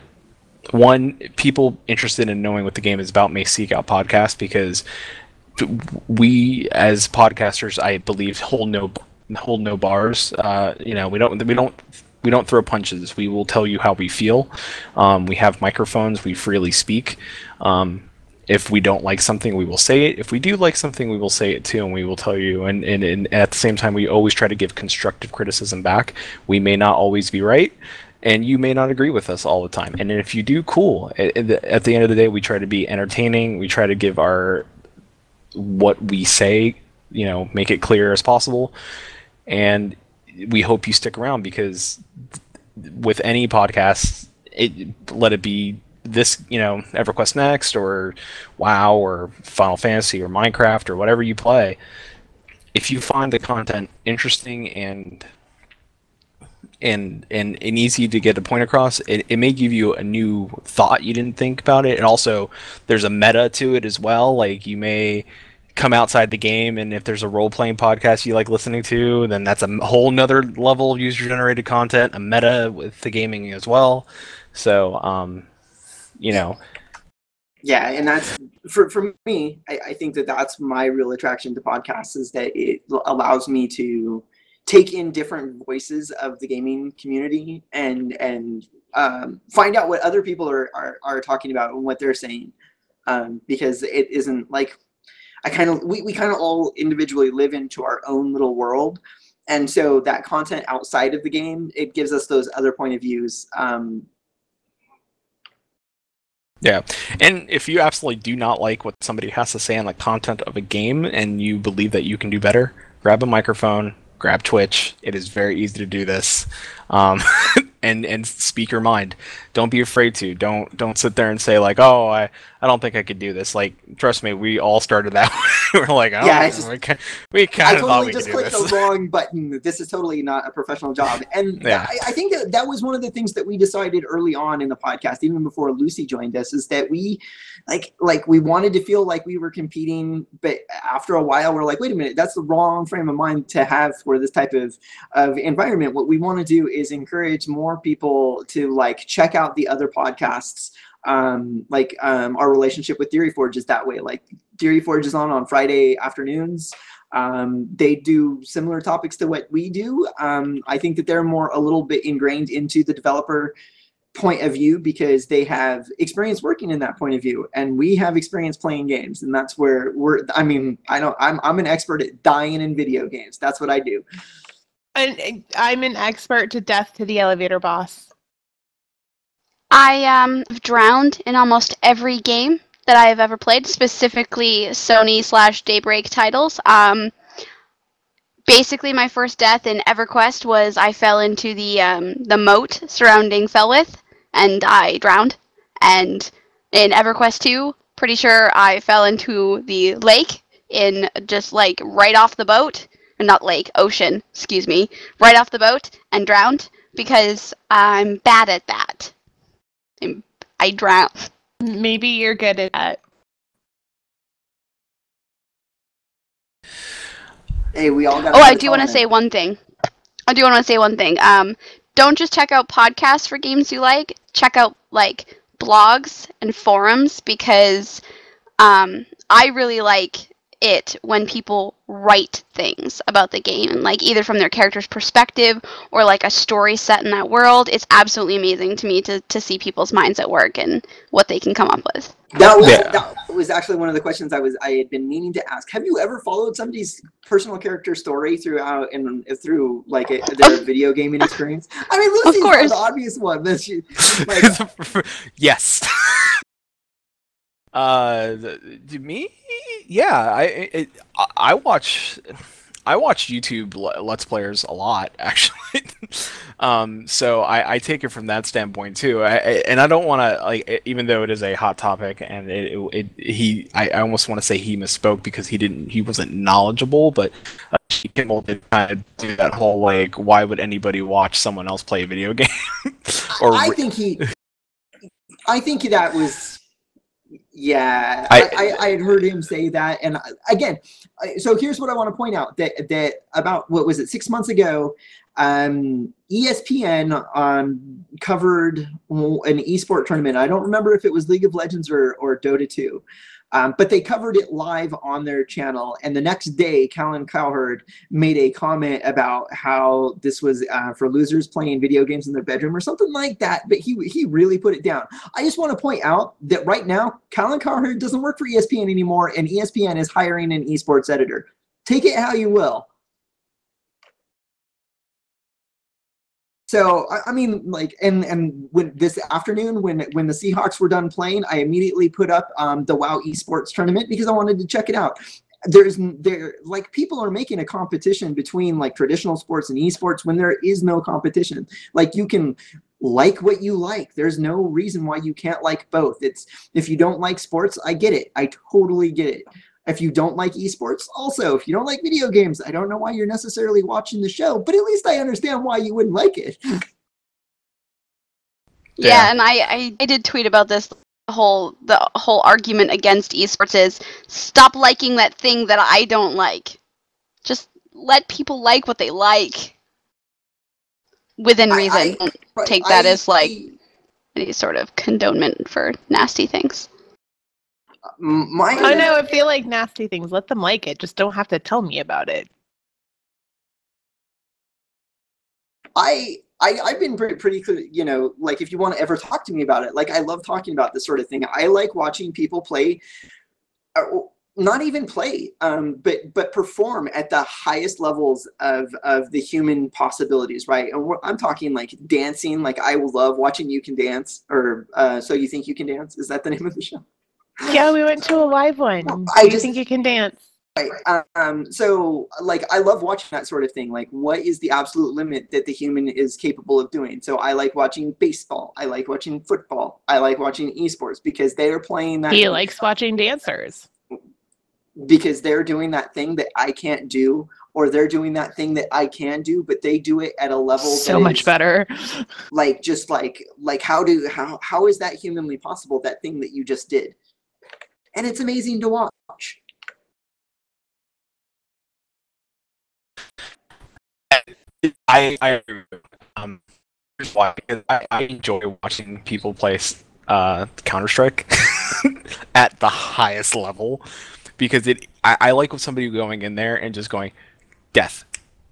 One, people interested in knowing what the game is about may seek out podcasts, because we as podcasters, I believe, hold no bars. You know, we don't we don't throw punches. We will tell you how we feel. We have microphones. We freely speak. If we don't like something, we will say it. If we do like something, we will say it too, and we will tell you. And at the same time, we always try to give constructive criticism back. We may not always be right, and you may not agree with us all the time. And if you do, cool. At the end of the day, we try to be entertaining. We try to give what we say, make it clear as possible. And we hope you stick around, because with any podcast, let it be this, EverQuest Next or WoW or Final Fantasy or Minecraft or whatever you play, if you find the content interesting and easy to get a point across, it may give you a new thought you didn't think about it. And also, there's a meta to it as well. Like, you may come outside the game, and if there's a role-playing podcast you like listening to, then that's a whole nother level of user-generated content, a meta with the gaming as well. So, Yeah, and that's, for me, I think that's my real attraction to podcasts, is that it allows me to take in different voices of the gaming community and find out what other people are talking about and what they're saying, because it isn't like we kind of all individually live into our own little world, and so that content outside of the game, it gives us those other point of views. Yeah, and if you absolutely do not like what somebody has to say on the content of a game, and you believe that you can do better, grab a microphone, grab Twitch. It is very easy to do this, and speak your mind. Don't be afraid to. Don't sit there and say like, oh, I don't think I could do this. Like, trust me, we all started that way. We're like, oh, yeah, we kind of thought we could do this. I totally just clicked the wrong button. This is totally not a professional job. And yeah. I think that was one of the things that we decided early on in the podcast, even before Lucy joined us, is that we we wanted to feel like we were competing, but after a while we're like, wait a minute, that's the wrong frame of mind to have for this type of environment. What we want to do is encourage more people to check out the other podcasts. Our relationship with Theory Forge is that way. Like, Theory Forge is on Friday afternoons. They do similar topics to what we do. I think that they're a little bit ingrained into the developer point of view, because they have experience working in that point of view, and we have experience playing games, and that's where I'm an expert at dying in video games. That's what I do. And I'm an expert to death to the elevator boss. I drowned in almost every game that I have ever played, specifically Sony/Daybreak titles. Basically, my first death in EverQuest was I fell into the moat surrounding Felwith, and I drowned. And in EverQuest 2, pretty sure I fell into the lake in just right off the boat. Or not lake, ocean, excuse me. Right off the boat and drowned, because I'm bad at that. I drown. Maybe you're good at that. Hey, we all got. Oh, I do want to say one thing. Don't just check out podcasts for games you like. Check out blogs and forums, because I really like it when people write things about the game, and either from their character's perspective or a story set in that world. It's absolutely amazing to me to see people's minds at work and what they can come up with. That was actually one of the questions I had been meaning to ask. Have you ever followed somebody's personal character story through their video gaming experience? I mean, Lucy's the obvious one. Yes. To me, yeah, I watch YouTube Let's Players a lot, actually. So I take it from that standpoint too. And I don't want to even though it is a hot topic, and I almost want to say he misspoke, because he wasn't knowledgeable, but Kimmel did kind of do that whole why would anybody watch someone else play a video game? I think that was. Yeah, I had heard him say that, and again, so here's what I want to point out: that about, what was it, 6 months ago, ESPN covered an esport tournament. I don't remember if it was League of Legends or Dota 2, But they covered it live on their channel. And the next day, Callan Cowherd made a comment about how this was for losers playing video games in their bedroom or something like that. But he really put it down. I just want to point out that right now, Callan Cowherd doesn't work for ESPN anymore, and ESPN is hiring an esports editor. Take it how you will. So I mean, like, and when this afternoon, when the Seahawks were done playing, I immediately put up the WoW esports tournament because I wanted to check it out. Like, people are making a competition between like traditional sports and esports when there is no competition. Like, you can like what you like. There's no reason why you can't like both. It's, if you don't like sports, I get it. I totally get it. If you don't like esports, also, if you don't like video games, I don't know why you're necessarily watching the show, but at least I understand why you wouldn't like it. Yeah, and I did tweet about this. The whole argument against esports is stop liking that thing that I don't like. Just let people like what they like within reason. Don't take that as like any sort of condonement for nasty things. I know, I feel like nasty things. Let them like it. Just don't have to tell me about it. I've been pretty clear, you know, like, if you want to ever talk to me about it, like, I love talking about this sort of thing. I like watching people play, not even play, but perform at the highest levels of the human possibilities, right? And I'm talking like dancing. Like, I love watching You Can Dance, or So You Think You Can Dance. Is that the name of the show? Yeah, we went to a live one. Do you think you can dance? Right. So, like, I love watching that sort of thing. Like, what is the absolute limit that the human is capable of doing? So I like watching baseball. I like watching football. I like watching esports because they are playing that. He likes watching dancers. Because they're doing that thing that I can't do, or they're doing that thing that I can do, but they do it at a level so much better. Like, just like how is that humanly possible, that thing that you just did? And it's amazing to watch. I here's why, because I enjoy watching people play Counter-Strike at the highest level, because I like with somebody going in there and just going death.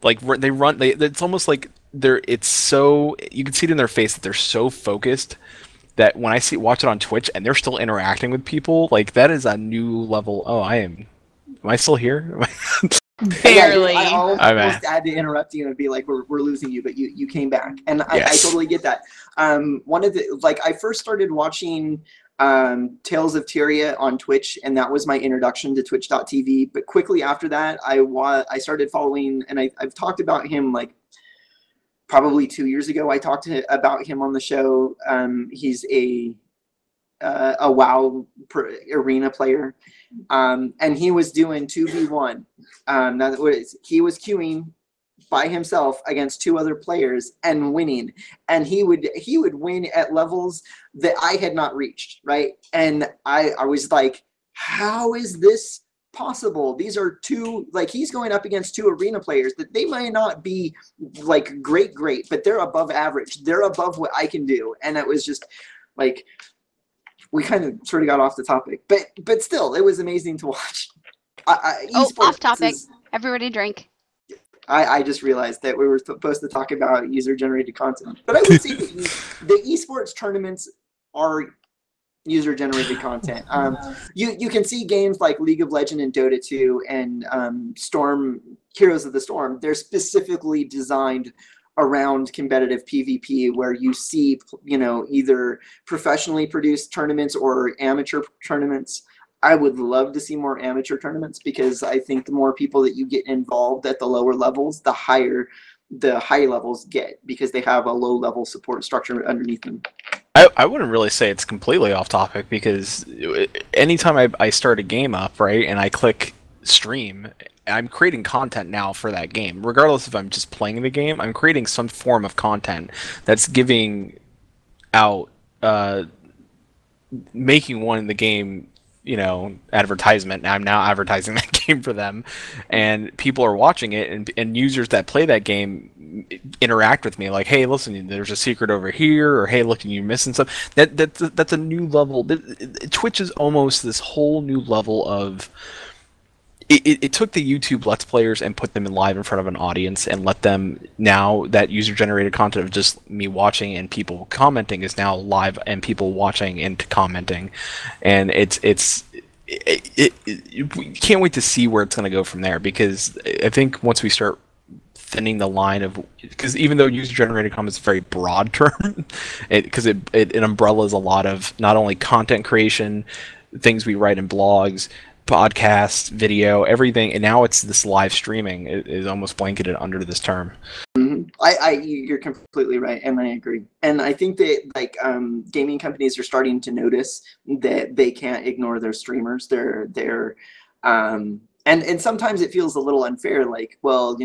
Like, it's almost like it's so, you can see it in their face that they're so focused that when I watch it on Twitch and they're still interacting with people, like, that is a new level. Oh, am I still here? Barely. I almost had to interrupt you and be like, we're losing you, but you came back. And I totally get that. One of the, like, I first started watching Tales of Tyria on Twitch, and that was my introduction to twitch.tv. But quickly after that, I started following, and I've talked about him like probably 2 years ago. I talked about him on the show. He's a WoW arena player, and he was doing 2v1. He was queuing by himself against 2 other players and winning, and he would win at levels that I had not reached, right? And I was like, how is this possible? These are 2, like, he's going up against 2 arena players that they might not be like great, but they're above average. They're above what I can do. And it was just like, we kind of sort of got off the topic, but still, it was amazing to watch. Off topic. Everybody drink. I just realized that we were supposed to talk about user-generated content, but I would say the esports tournaments are user-generated content. You can see games like League of Legends and Dota 2 and Heroes of the Storm. They're specifically designed around competitive PvP, where you see, you know, either professionally produced tournaments or amateur tournaments. I would love to see more amateur tournaments, because I think the more people that you get involved at the lower levels, the higher the high levels get, because they have a low level support structure underneath them. I wouldn't really say it's completely off topic, because anytime I start a game up, right, and I click stream, I'm creating content now for that game. Regardless if I'm just playing the game, I'm creating some form of content that's giving out, making one in the game advertisement. I'm now advertising that game for them, and people are watching it, and users that play that game interact with me like, hey, listen, there's a secret over here, or hey, look, you're missing stuff. That's a new level. Twitch is almost this whole new level of. It took the YouTube Let's Players and put them live in front of an audience and let them, now that user-generated content of just me watching and people commenting is now live and people watching and commenting. And we can't wait to see where it's going to go from there, because I think once we start thinning the line of, because even though user-generated content is a very broad term, because it umbrellas a lot of not only content creation, things we write in blogs, podcast, video, everything, and now it's this live streaming is almost blanketed under this term. Mm-hmm. You're completely right, and I agree. And I think that gaming companies are starting to notice that they can't ignore their streamers. And sometimes it feels a little unfair. Like, well,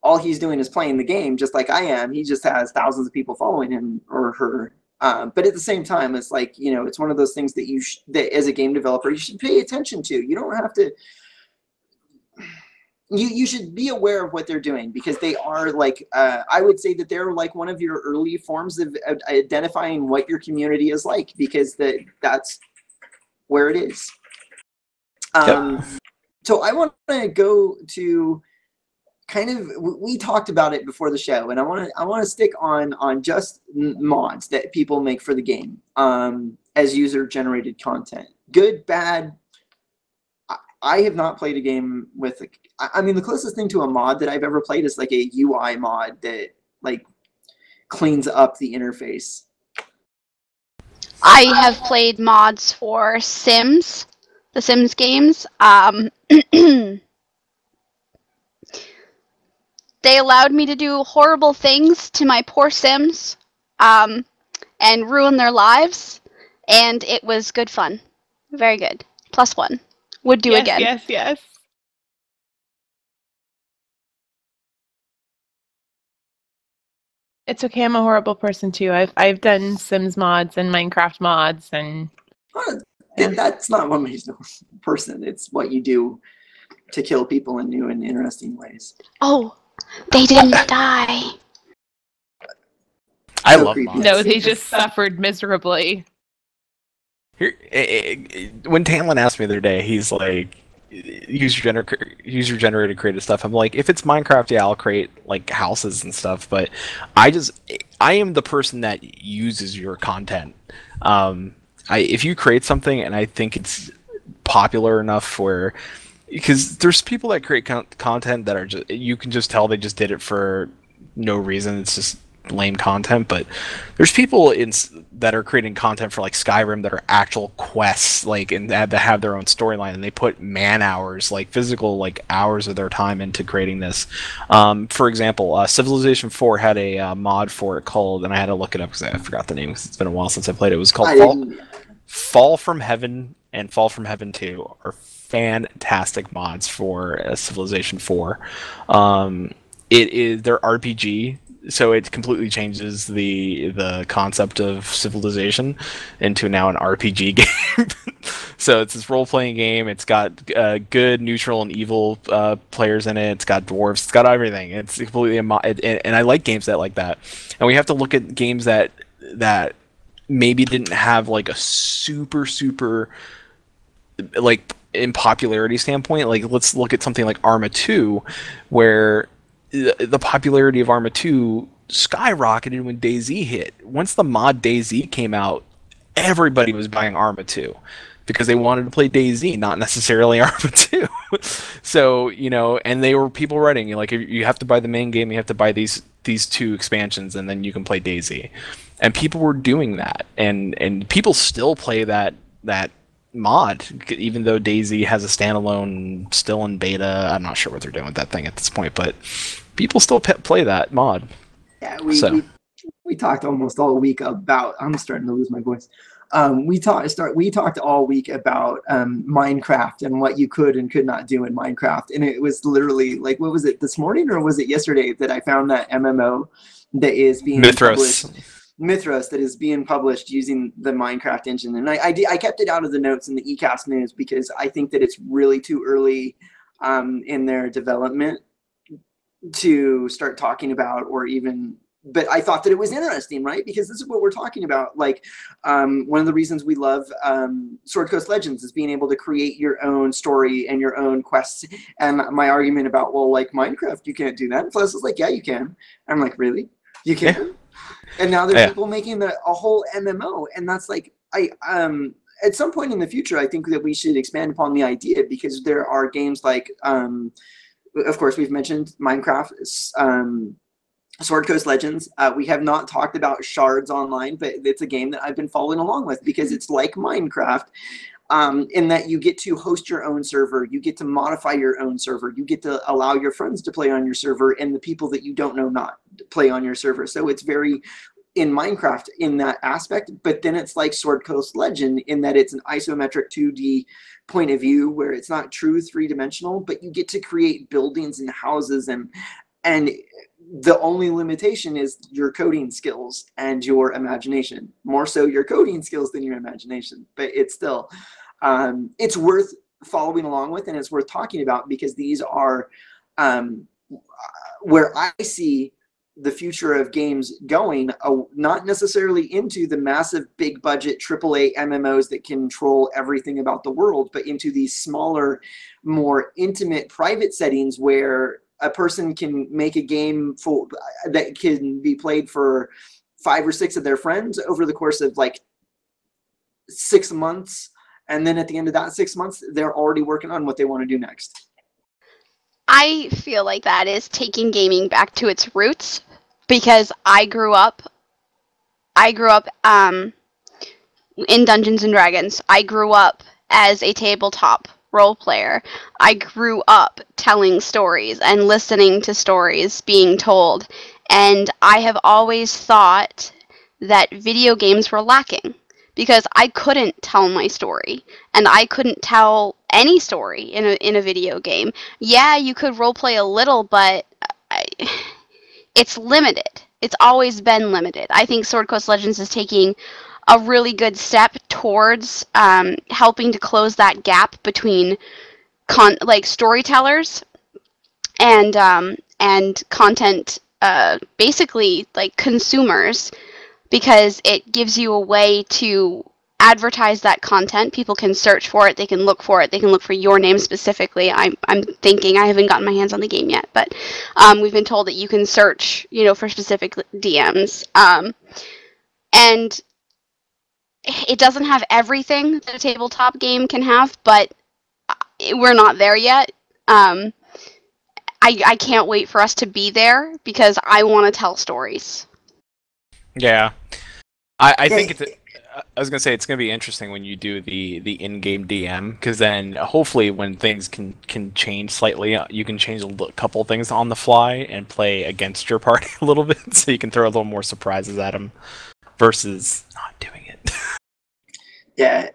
all he's doing is playing the game, just like I am. He just has thousands of people following him or her. But at the same time, it's like, it's one of those things that that as a game developer, you should pay attention to. You don't have to, you should be aware of what they're doing, because they are I would say that they're like one of your early forms of identifying what your community is like, because that's where it is. So I want to go to we talked about it before the show, and I want to stick on just mods that people make for the game as user generated content. Good, bad. I have not played a game with the closest thing to a mod that I've ever played is like a UI mod that cleans up the interface. I have played mods for Sims, the Sims games. They allowed me to do horrible things to my poor Sims and ruin their lives, and it was good fun. Very good. +1. Would do again. Yes. It's okay, I'm a horrible person too. I've done Sims mods and Minecraft mods, and that's not what makes you a person. It's what you do to kill people in new and interesting ways. Oh, they didn't die. I love mods. No, they just suffered miserably. Here, when Tamlin asked me the other day, he's like, user-generated creative stuff. I'm like, if it's Minecraft, yeah, I'll create houses and stuff. But I am the person that uses your content. If you create something and I think it's popular enough where, because there's people that create content that are just, you can just tell they just did it for no reason. It's just lame content. But there's people that are creating content for Skyrim that are actual quests, and that have their own storyline, and they put man hours, physical hours of their time into creating this. For example, Civilization 4 had a mod for it called, and I had to look it up because I forgot the name because it's been a while since I played it. It was called Fall from Heaven, and Fall from Heaven 2 are fantastic mods for Civilization 4. They're RPG, so it completely changes the concept of Civilization into now an RPG game. So it's this role-playing game. It's got good, neutral, and evil players in it. It's got dwarves. It's got everything. It's completely and I like games that like that. And we have to look at games that maybe didn't have a super in popularity standpoint. Let's look at something like Arma 2, where the popularity of Arma 2 skyrocketed when DayZ hit. Once the mod DayZ came out, everybody was buying Arma 2 because they wanted to play DayZ, not necessarily Arma 2. So, and they were people writing, you have to buy the main game, you have to buy these 2 expansions, and then you can play DayZ. And people were doing that, and people still play that mod, even though DayZ has a standalone still in beta. I'm not sure what they're doing with that thing at this point, but people still play that mod. Yeah, we talked almost all week about. I'm starting to lose my voice. We talked all week about Minecraft and what you could and could not do in Minecraft, and it was literally what was it, this morning or was it yesterday that I found that MMO that is being Mythos. published. Mythos that is being published using the Minecraft engine. And I kept it out of the notes in the ECAST news because I think that it's really too early in their development to start talking about, or even, but I thought that it was interesting, right? Because this is what we're talking about. Like, one of the reasons we love Sword Coast Legends is being able to create your own story and your own quests. And my argument about, well, like Minecraft, you can't do that. And Flesh is like, yeah, you can. I'm like, really? You can? Yeah. And now there's people making a whole MMO, and that's like, at some point in the future, I think that we should expand upon the idea, because there are games like, of course, we've mentioned Minecraft, Sword Coast Legends. We have not talked about Shards Online, but it's a game that I've been following along with because it's like Minecraft. In that you get to host your own server, you get to modify your own server, you get to allow your friends to play on your server, and the people that you don't know not play on your server. So it's very in Minecraft in that aspect, but then it's like Sword Coast Legend in that it's an isometric 2D point of view where it's not true three-dimensional, but you get to create buildings and houses, and the only limitation is your coding skills and your imagination. More so your coding skills than your imagination, but it's still it's worth following along with, and it's worth talking about, because these are where I see the future of games going, not necessarily into the massive big budget AAA MMOs that control everything about the world, but into these smaller, more intimate private settings where a person can make a game that can be played for 5 or 6 of their friends over the course of like 6 months. And then at the end of that 6 months, they're already working on what they want to do next. I feel like that is taking gaming back to its roots, because I grew up in Dungeons and Dragons. I grew up as a tabletop role player. I grew up telling stories and listening to stories being told, and I have always thought that video games were lacking, because I couldn't tell my story, and I couldn't tell any story in a video game. Yeah, you could roleplay a little, but it's limited. It's always been limited. I think Sword Coast Legends is taking a really good step towards helping to close that gap between storytellers and content, basically like consumers, because it gives you a way to advertise that content. People can search for it, they can look for it, they can look for your name specifically. I'm thinking, I haven't gotten my hands on the game yet, but we've been told that you can search, for specific DMs. And it doesn't have everything that a tabletop game can have, but we're not there yet. I can't wait for us to be there, because I want to tell stories. Yeah. I think it's I was gonna say it's gonna be interesting when you do the in-game DM, because then hopefully when things can change slightly, you can change a couple things on the fly and play against your party a little bit, so you can throw a little more surprises at them versus not doing it. Yeah,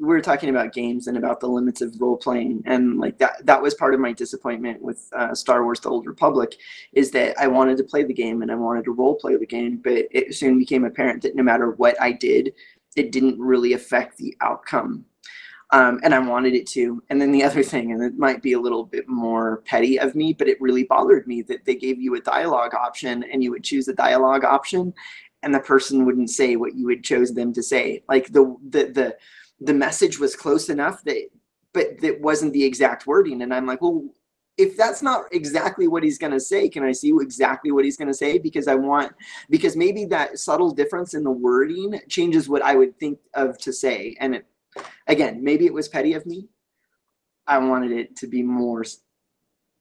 we were talking about games and about the limits of role playing, and like that was part of my disappointment with Star Wars: The Old Republic, is that I wanted to play the game and I wanted to role play the game, but it soon became apparent that no matter what I did, it didn't really affect the outcome, and I wanted it to. And then the other thing, and it might be a little bit more petty of me, but it really bothered me that they gave you a dialogue option, and you would choose the dialogue option, and the person wouldn't say what you had chosen them to say. Like the message was close enough but that wasn't the exact wording. And I'm like, well, if that's not exactly what he's going to say, can I see exactly what he's going to say? Because maybe that subtle difference in the wording changes what I would think of to say. And again, maybe it was petty of me. I wanted it to be more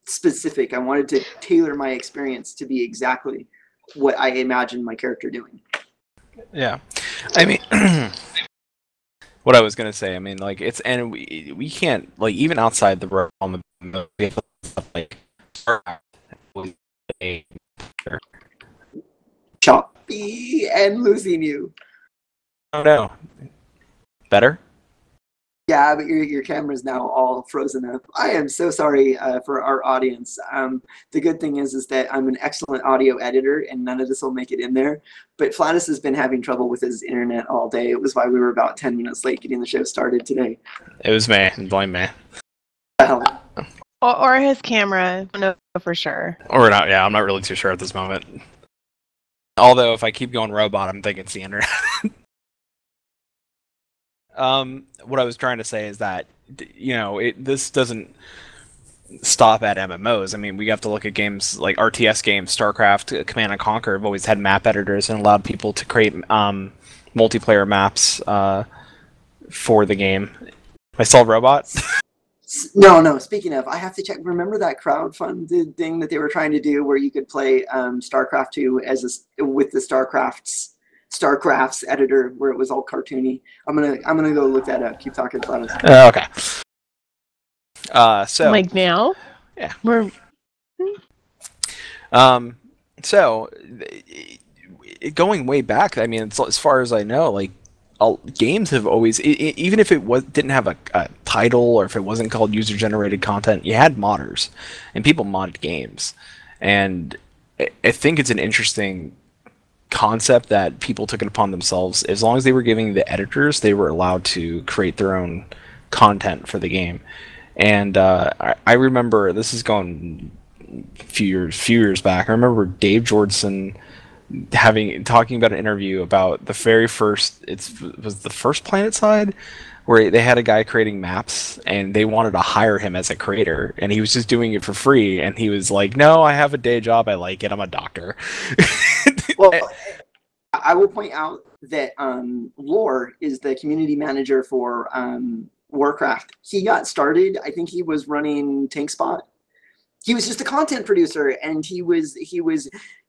specific. I wanted to tailor my experience to be exactly what I imagined my character doing. Yeah. I mean, what I was gonna say, I mean, like, it's, and we can't, like, even outside the realm of like choppy and losing you. Oh no. Better? Yeah, but your camera's now all frozen up. I am so sorry for our audience. The good thing is that I'm an excellent audio editor, and none of this will make it in there. But Flatus has been having trouble with his internet all day. It was why we were about 10 minutes late getting the show started today. It was me. Blame me. Or his camera. I don't know for sure. Or not. Yeah, I'm not really too sure at this moment. Although if I keep going robot, I'm thinking it's the internet. What I was trying to say is that, you know, this doesn't stop at MMOs. I mean, we have to look at games like RTS games, StarCraft, Command and Conquer have always had map editors and allowed people to create multiplayer maps for the game. I still robot? No. Speaking of, I have to check. Remember that crowdfunded thing that they were trying to do where you could play StarCraft 2 with the StarCraft's editor, where it was all cartoony. I'm gonna go look that up. Keep talking about it. Okay. So like now, yeah, we're. So going way back, I mean, as far as I know, like games have always, even if it didn't have a title or if it wasn't called user-generated content, you had modders, and people modded games, and I think it's an interesting concept that people took it upon themselves. As long as they were giving the editors, they were allowed to create their own content for the game. And I remember, this is going a few years back, I remember Dave Jordison talking about an interview about the very first, was the first Planet Side, where they had a guy creating maps and they wanted to hire him as a creator, and he was just doing it for free, and he was like, no, I have a day job, I like it, I'm a doctor. Well, I will point out that Lore is the community manager for Warcraft. He got started, I think he was running TankSpot. He was just a content producer, and he was,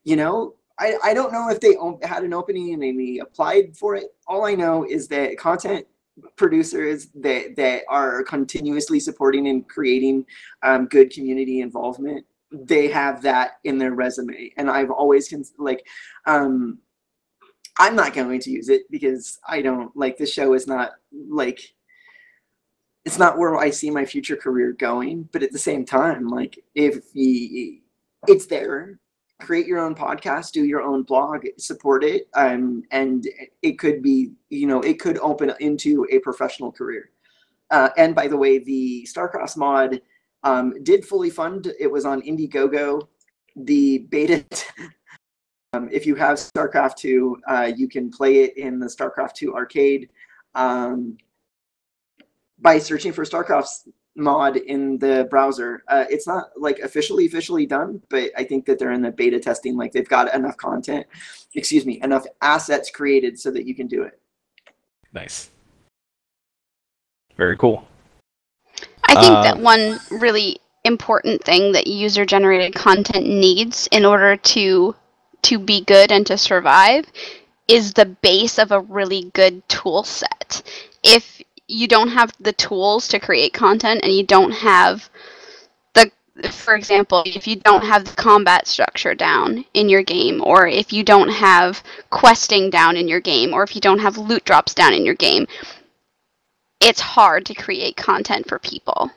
you know, I don't know if they had an opening and they applied for it. All I know is that content producers that are continuously supporting and creating good community involvement, they have that in their resume. And I've always I'm not going to use it because I don't like, the show is not like, it's not where I see my future career going. But at the same time, like, if it's there, create your own podcast, do your own blog, support it, and it could be, you know, it could open into a professional career. And by the way, the StarCraft mod did fully fund. It was on Indiegogo. The beta, if you have StarCraft 2, you can play it in the StarCraft 2 arcade by searching for StarCraft's mod in the browser. It's not like officially done, but I think that they're in the beta testing. Like, they've got enough content, enough assets created so that you can do it. Nice. Very cool. I think that one really important thing that user-generated content needs in order to be good and to survive is the base of a really good tool set. If you don't have the tools to create content, and you don't have for example, if you don't have the combat structure down in your game, or if you don't have questing down in your game, or if you don't have loot drops down in your game, it's hard to create content for people.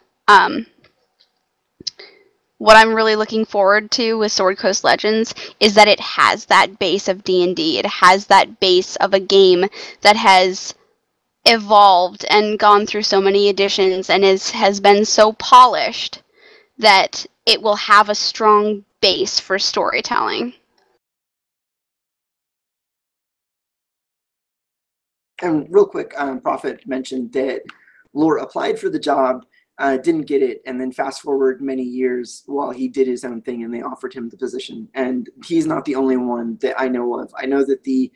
What I'm really looking forward to with Sword Coast Legends is that it has that base of D&D. It has that base of a game that has evolved and gone through so many editions and has been so polished that it will have a strong base for storytelling. And real quick, Prophet mentioned that Lore applied for the job, didn't get it, and then fast forward many years while he did his own thing and they offered him the position. And he's not the only one that I know of. I know that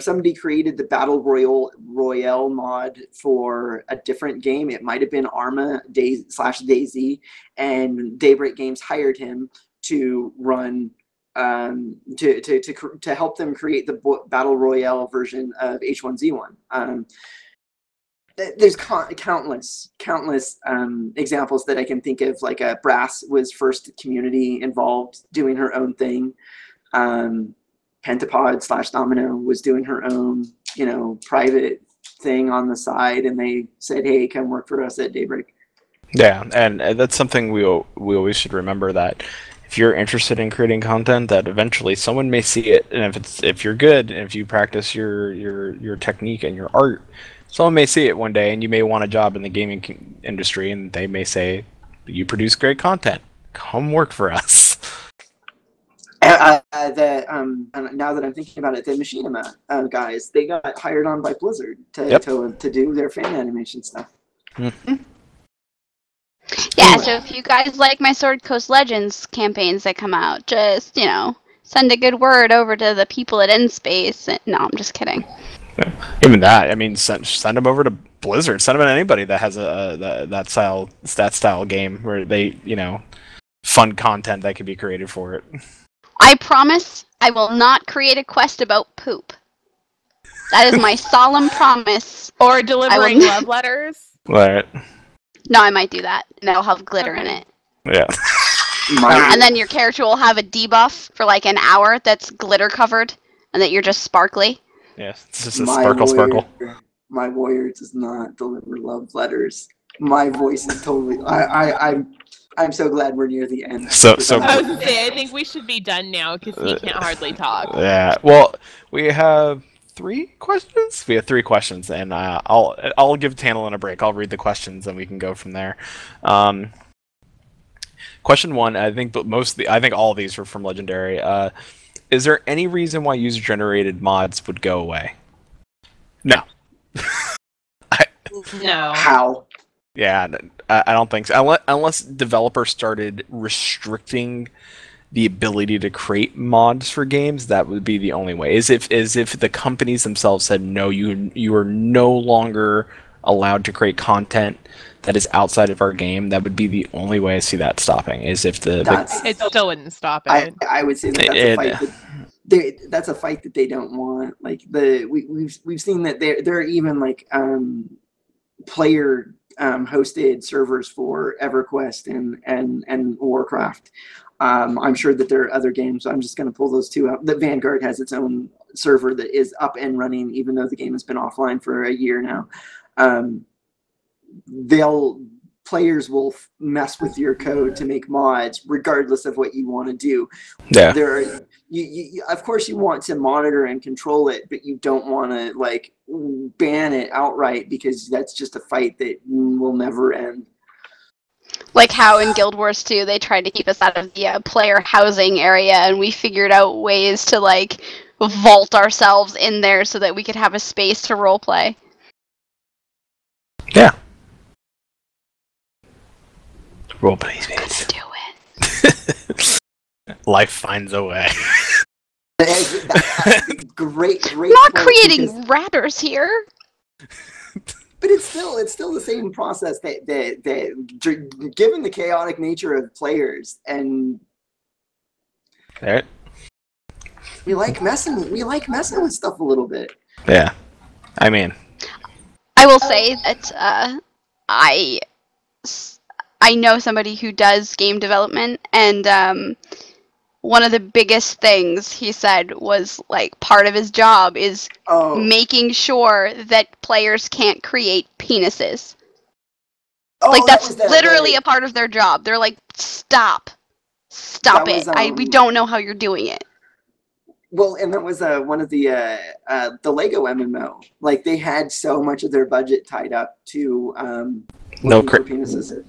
somebody created the Battle Royale mod for a different game. It might have been Arma /DayZ, and Daybreak Games hired him to run to help them create the Battle Royale version of H1Z1. There's countless examples that I can think of. Like Brass was first community involved, doing her own thing. Pentapod /Domino was doing her own, private thing on the side, and they said, "Hey, come work for us at Daybreak." Yeah, and that's something we always should remember, that if you're interested in creating content, that eventually someone may see it, and if you're good, and if you practice your technique and your art, someone may see it one day, and you may want a job in the gaming industry, and they may say, "You produce great content. Come work for us." Now that I'm thinking about it, the Machinima guys, they got hired on by Blizzard to do their fan animation stuff. Mm-hmm. Yeah, so if you guys like my Sword Coast Legends campaigns that come out, just, send a good word over to the people at N-Space. No, I'm just kidding. Even that, I mean, send them over to Blizzard. Send them to anybody that has that style game where they, fun content that could be created for it. I promise I will not create a quest about poop. That is my solemn promise. Or delivering love letters. Right. No, I might do that, and it'll have glitter in it. Yeah. And then your character will have a debuff for like an hour that's glitter covered, and that you're just sparkly. Yeah, it's just a sparkle. My warrior does not deliver love letters. My voice is totally. I'm so glad we're near the end. So I was gonna say, I think we should be done now because he can't hardly talk. Yeah. Well, we have 3 questions. We have 3 questions, and I'll give Tantalin a break. I'll read the questions, and we can go from there. Question 1. I think all of these were from Legendary. Is there any reason why user-generated mods would go away? No. No. How? Yeah, I don't think so. Unless developers started restricting the ability to create mods for games, that would be the only way. As if the companies themselves said, no, you are no longer allowed to create content that is outside of our game. That would be the only way I see that stopping. Is if it still wouldn't stop it. I would say that's a fight that they don't want. Like we've seen that there are even like player hosted servers for EverQuest and Warcraft. I'm sure that there are other games. So I'm just going to pull those 2 out. The Vanguard has its own server that is up and running, even though the game has been offline for a year now. Players will mess with your code to make mods, regardless of what you want to do. Yeah. Of course, you want to monitor and control it, but you don't want to like ban it outright, because that's just a fight that will never end. Like how in Guild Wars 2 they tried to keep us out of the player housing area, and we figured out ways to like vault ourselves in there so that we could have a space to roleplay. Yeah. Roleplay space. Let's do it. Life finds a way. Great. Not creating rappers here. But it's still the same process that given the chaotic nature of players, and right. we like messing with stuff a little bit. Yeah. I mean, I will say that I know somebody who does game development, and one of the biggest things he said was like part of his job is making sure that players can't create penises. Like that's literally a part of their job. They're like, stop it. We don't know how you're doing it. Well, and that was one of the Lego MMO. Like they had so much of their budget tied up to penises.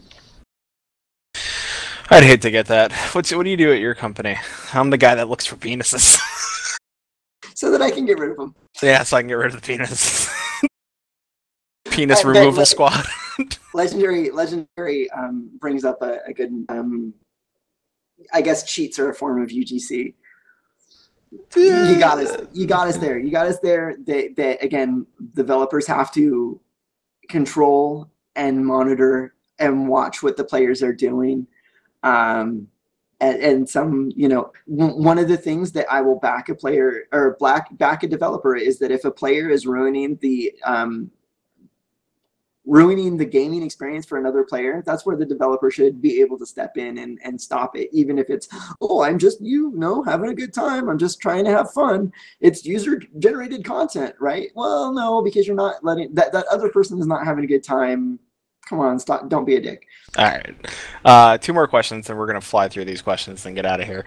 I'd hate to get that. What do you do at your company? I'm the guy that looks for penises. So that I can get rid of them. Yeah, so I can get rid of the penis. Penis removal squad. Legendary brings up a good. I guess cheats are a form of UGC. You got us there. That again, developers have to control and monitor and watch what the players are doing. And some, one of the things that I will back a player or back a developer is that if a player is ruining the ruining the gaming experience for another player, that's where the developer should be able to step in and stop it, even if it's, oh, I'm just, having a good time. I'm just trying to have fun. It's user-generated content, right? Well, no, because you're not letting, that other person is not having a good time. Come on, stop. Don't be a dick. All right. 2 more questions, and we're going to fly through these questions and get out of here.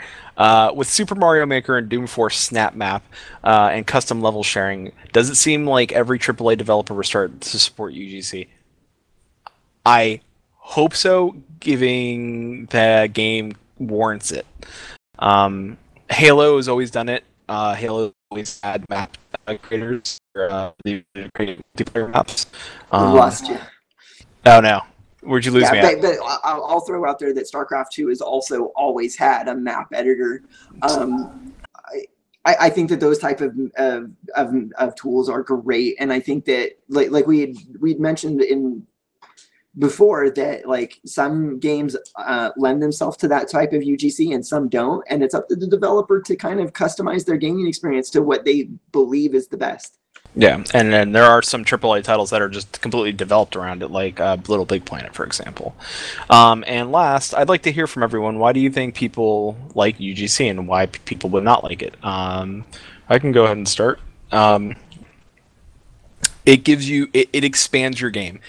With Super Mario Maker and Doom Force Snap Map and custom level sharing, does it seem like every AAA developer will start to support UGC? I hope so, given the game warrants it. Halo has always done it. Halo always had map creators, the multiplayer maps. Lost you. Oh no. Where'd you lose me at? But I'll throw out there that StarCraft 2 has also always had a map editor. I think that those type of tools are great, and I think that like we'd mentioned in before that like some games lend themselves to that type of UGC and some don't, and it's up to the developer to kind of customize their gaming experience to what they believe is the best. Yeah, and then there are some AAA titles that are just completely developed around it, like Little Big Planet, for example. And last, I'd like to hear from everyone, why do you think people like UGC and why people would not like it? I can go ahead and start. It gives you, it expands your game.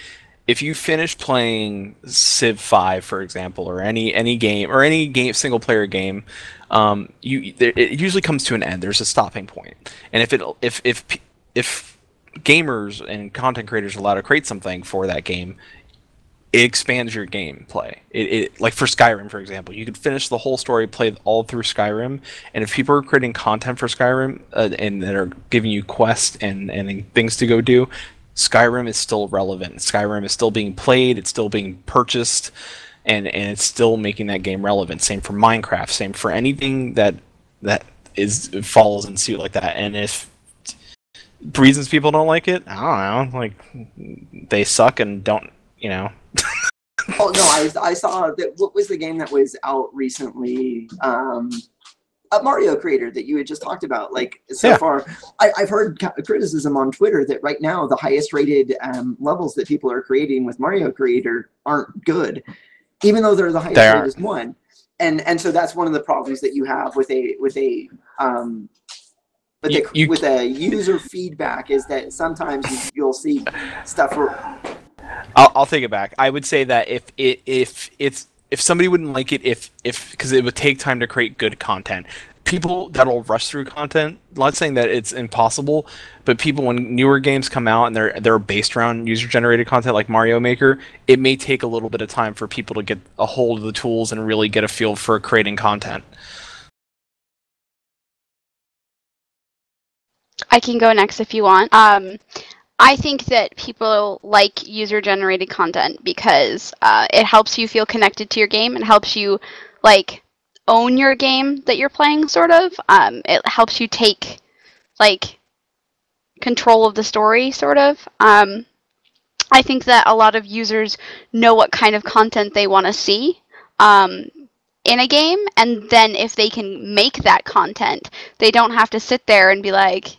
If you finish playing Civ 5, for example, or any game, or any game, single player game, it usually comes to an end. There's a stopping point, and if gamers and content creators are allowed to create something for that game, it expands your gameplay. It like for Skyrim, for example, you could finish the whole story, play all through Skyrim, and if people are creating content for Skyrim and that are giving you quests and things to go do, Skyrim is still relevant. Skyrim is still being played, it's still being purchased, and it's still making that game relevant. Same for Minecraft, same for anything that follows in suit like that. And if reasons people don't like it, I don't know, like they suck and don't, Oh no, I saw that. What was the game that was out recently? A Mario Creator that you had just talked about. Like so far, I've heard criticism on Twitter that right now the highest rated levels that people are creating with Mario Creator aren't good, even though they're the highest rated one. And so that's one of the problems that you have with a user feedback, is that sometimes you'll see stuff. I'll take it back. I would say that if somebody wouldn't like it, because it would take time to create good content, people that'll rush through content. Not saying that it's impossible, but people, when newer games come out and they're based around user-generated content like Mario Maker, it may take a little bit of time for people to get a hold of the tools and really get a feel for creating content. I can go next if you want. I think that people like user-generated content because it helps you feel connected to your game and helps you like own your game that you're playing, sort of. It helps you take like control of the story, sort of. I think that a lot of users know what kind of content they want to see in a game, and then if they can make that content, they don't have to sit there and be like,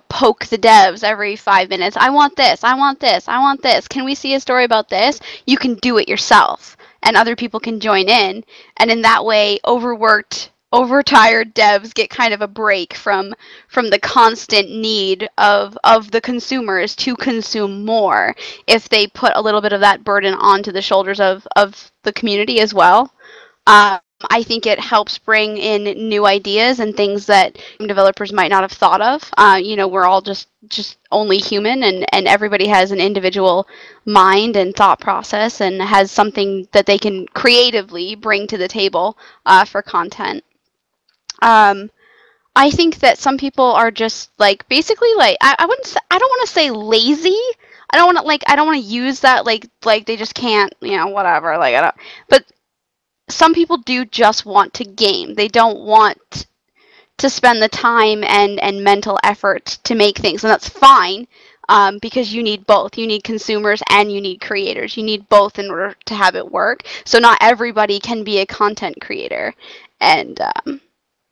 poke the devs every 5 minutes. I want this, I want this, I want this. Can we see a story about this? You can do it yourself, and other people can join in. And in that way, overworked, overtired devs get kind of a break from the constant need of the consumers to consume more if they put a little bit of that burden onto the shoulders of the community as well. I think it helps bring in new ideas and things that developers might not have thought of. We're all just only human, and everybody has an individual mind and thought process and has something that they can creatively bring to the table for content. I think that some people are just like basically like I don't want to say lazy. I don't want to use that like they just can't, whatever, but some people do just want to game. They don't want to spend the time and mental effort to make things, and that's fine, because you need both. You need consumers and you need creators. You need both in order to have it work. So not everybody can be a content creator, and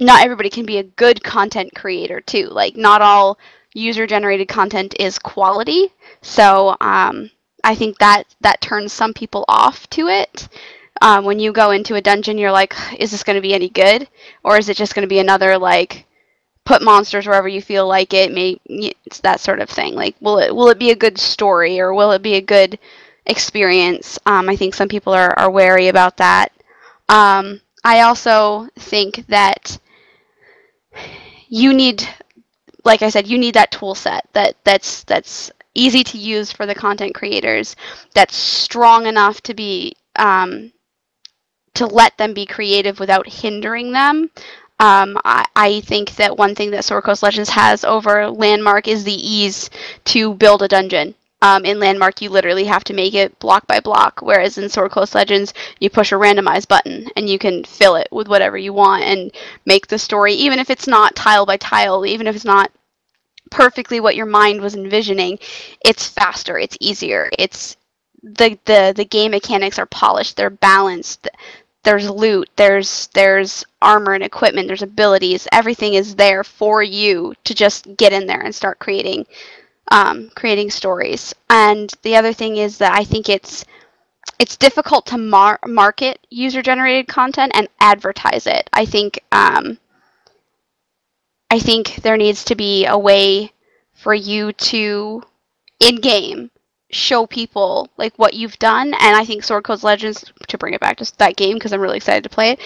not everybody can be a good content creator too. Like not all user-generated content is quality. So I think that turns some people off to it. When you go into a dungeon, you're like, is this going to be any good? Or is it just going to be another, like, put monsters wherever you feel like it? It's that sort of thing. Like, will it be a good story, or will it be a good experience? I think some people are wary about that. I also think that you need, like I said, you need that tool set that's easy to use for the content creators, that's strong enough to be to let them be creative without hindering them. I think that one thing that Sword Coast Legends has over Landmark is the ease to build a dungeon. In Landmark, you literally have to make it block by block, whereas in Sword Coast Legends, you push a randomize button and you can fill it with whatever you want and make the story, even if it's not tile by tile, even if it's not perfectly what your mind was envisioning, it's faster, it's easier, it's the game mechanics are polished, they're balanced. There's loot, there's armor and equipment, there's abilities, everything is there for you to just get in there and start creating stories. And the other thing is that I think it's difficult to market user-generated content and advertise it. I think there needs to be a way for you to, in-game, show people like what you've done, and I think Sword Coast Legends, to bring it back to that game because I'm really excited to play it,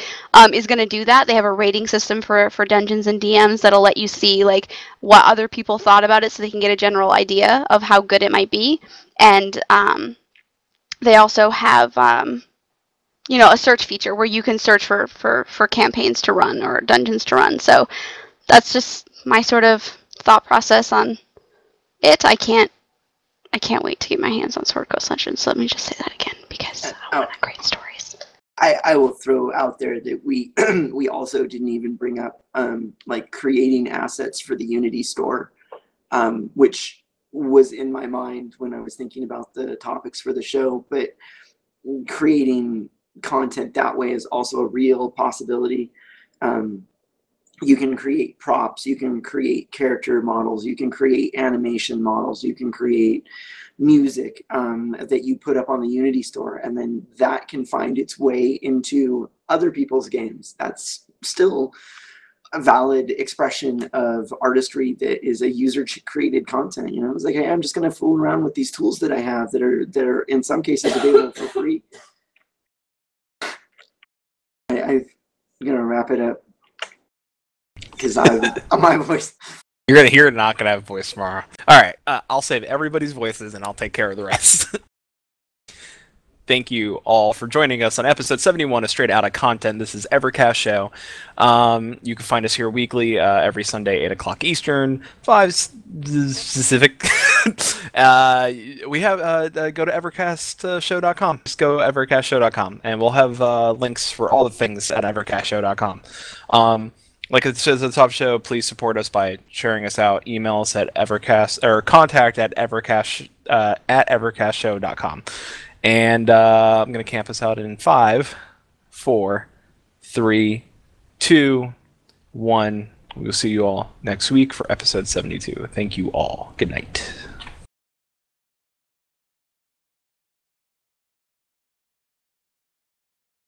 is going to do that. They have a rating system for dungeons and DMs that'll let you see like what other people thought about it, so they can get a general idea of how good it might be. And they also have a search feature where you can search for campaigns to run or dungeons to run. So that's just my sort of thought process on it. I can't wait to get my hands on Sword Coast Legends. So let me just say that again, because I want great stories. I will throw out there that we we also didn't even bring up like creating assets for the Unity store, which was in my mind when I was thinking about the topics for the show. But creating content that way is also a real possibility. You can create props, you can create character models, you can create animation models, you can create music that you put up on the Unity store, and then that can find its way into other people's games. That's still a valid expression of artistry that is a user-created content. You know, it's like, hey, I'm just going to fool around with these tools that I have that are in some cases available for free. I'm going to wrap it up, because my voice. You're gonna hear it, not gonna have a voice tomorrow. All right, I'll save everybody's voices and I'll take care of the rest. Thank you all for joining us on episode 71 of Straight Outta Content. This is EverCast show. You can find us here weekly, every Sunday, 8 o'clock Eastern, 5 specific. We have go to evercastshow.com. Just go evercastshow.com, and we'll have links for all the things at evercastshow.com. Like it says at the top show, please support us by sharing us out. Email us at evercast, or contact at evercast at evercastshow.com. And I'm going to camp us out in 5, 4, 3, 2, 1. We'll see you all next week for episode 72. Thank you all. Good night.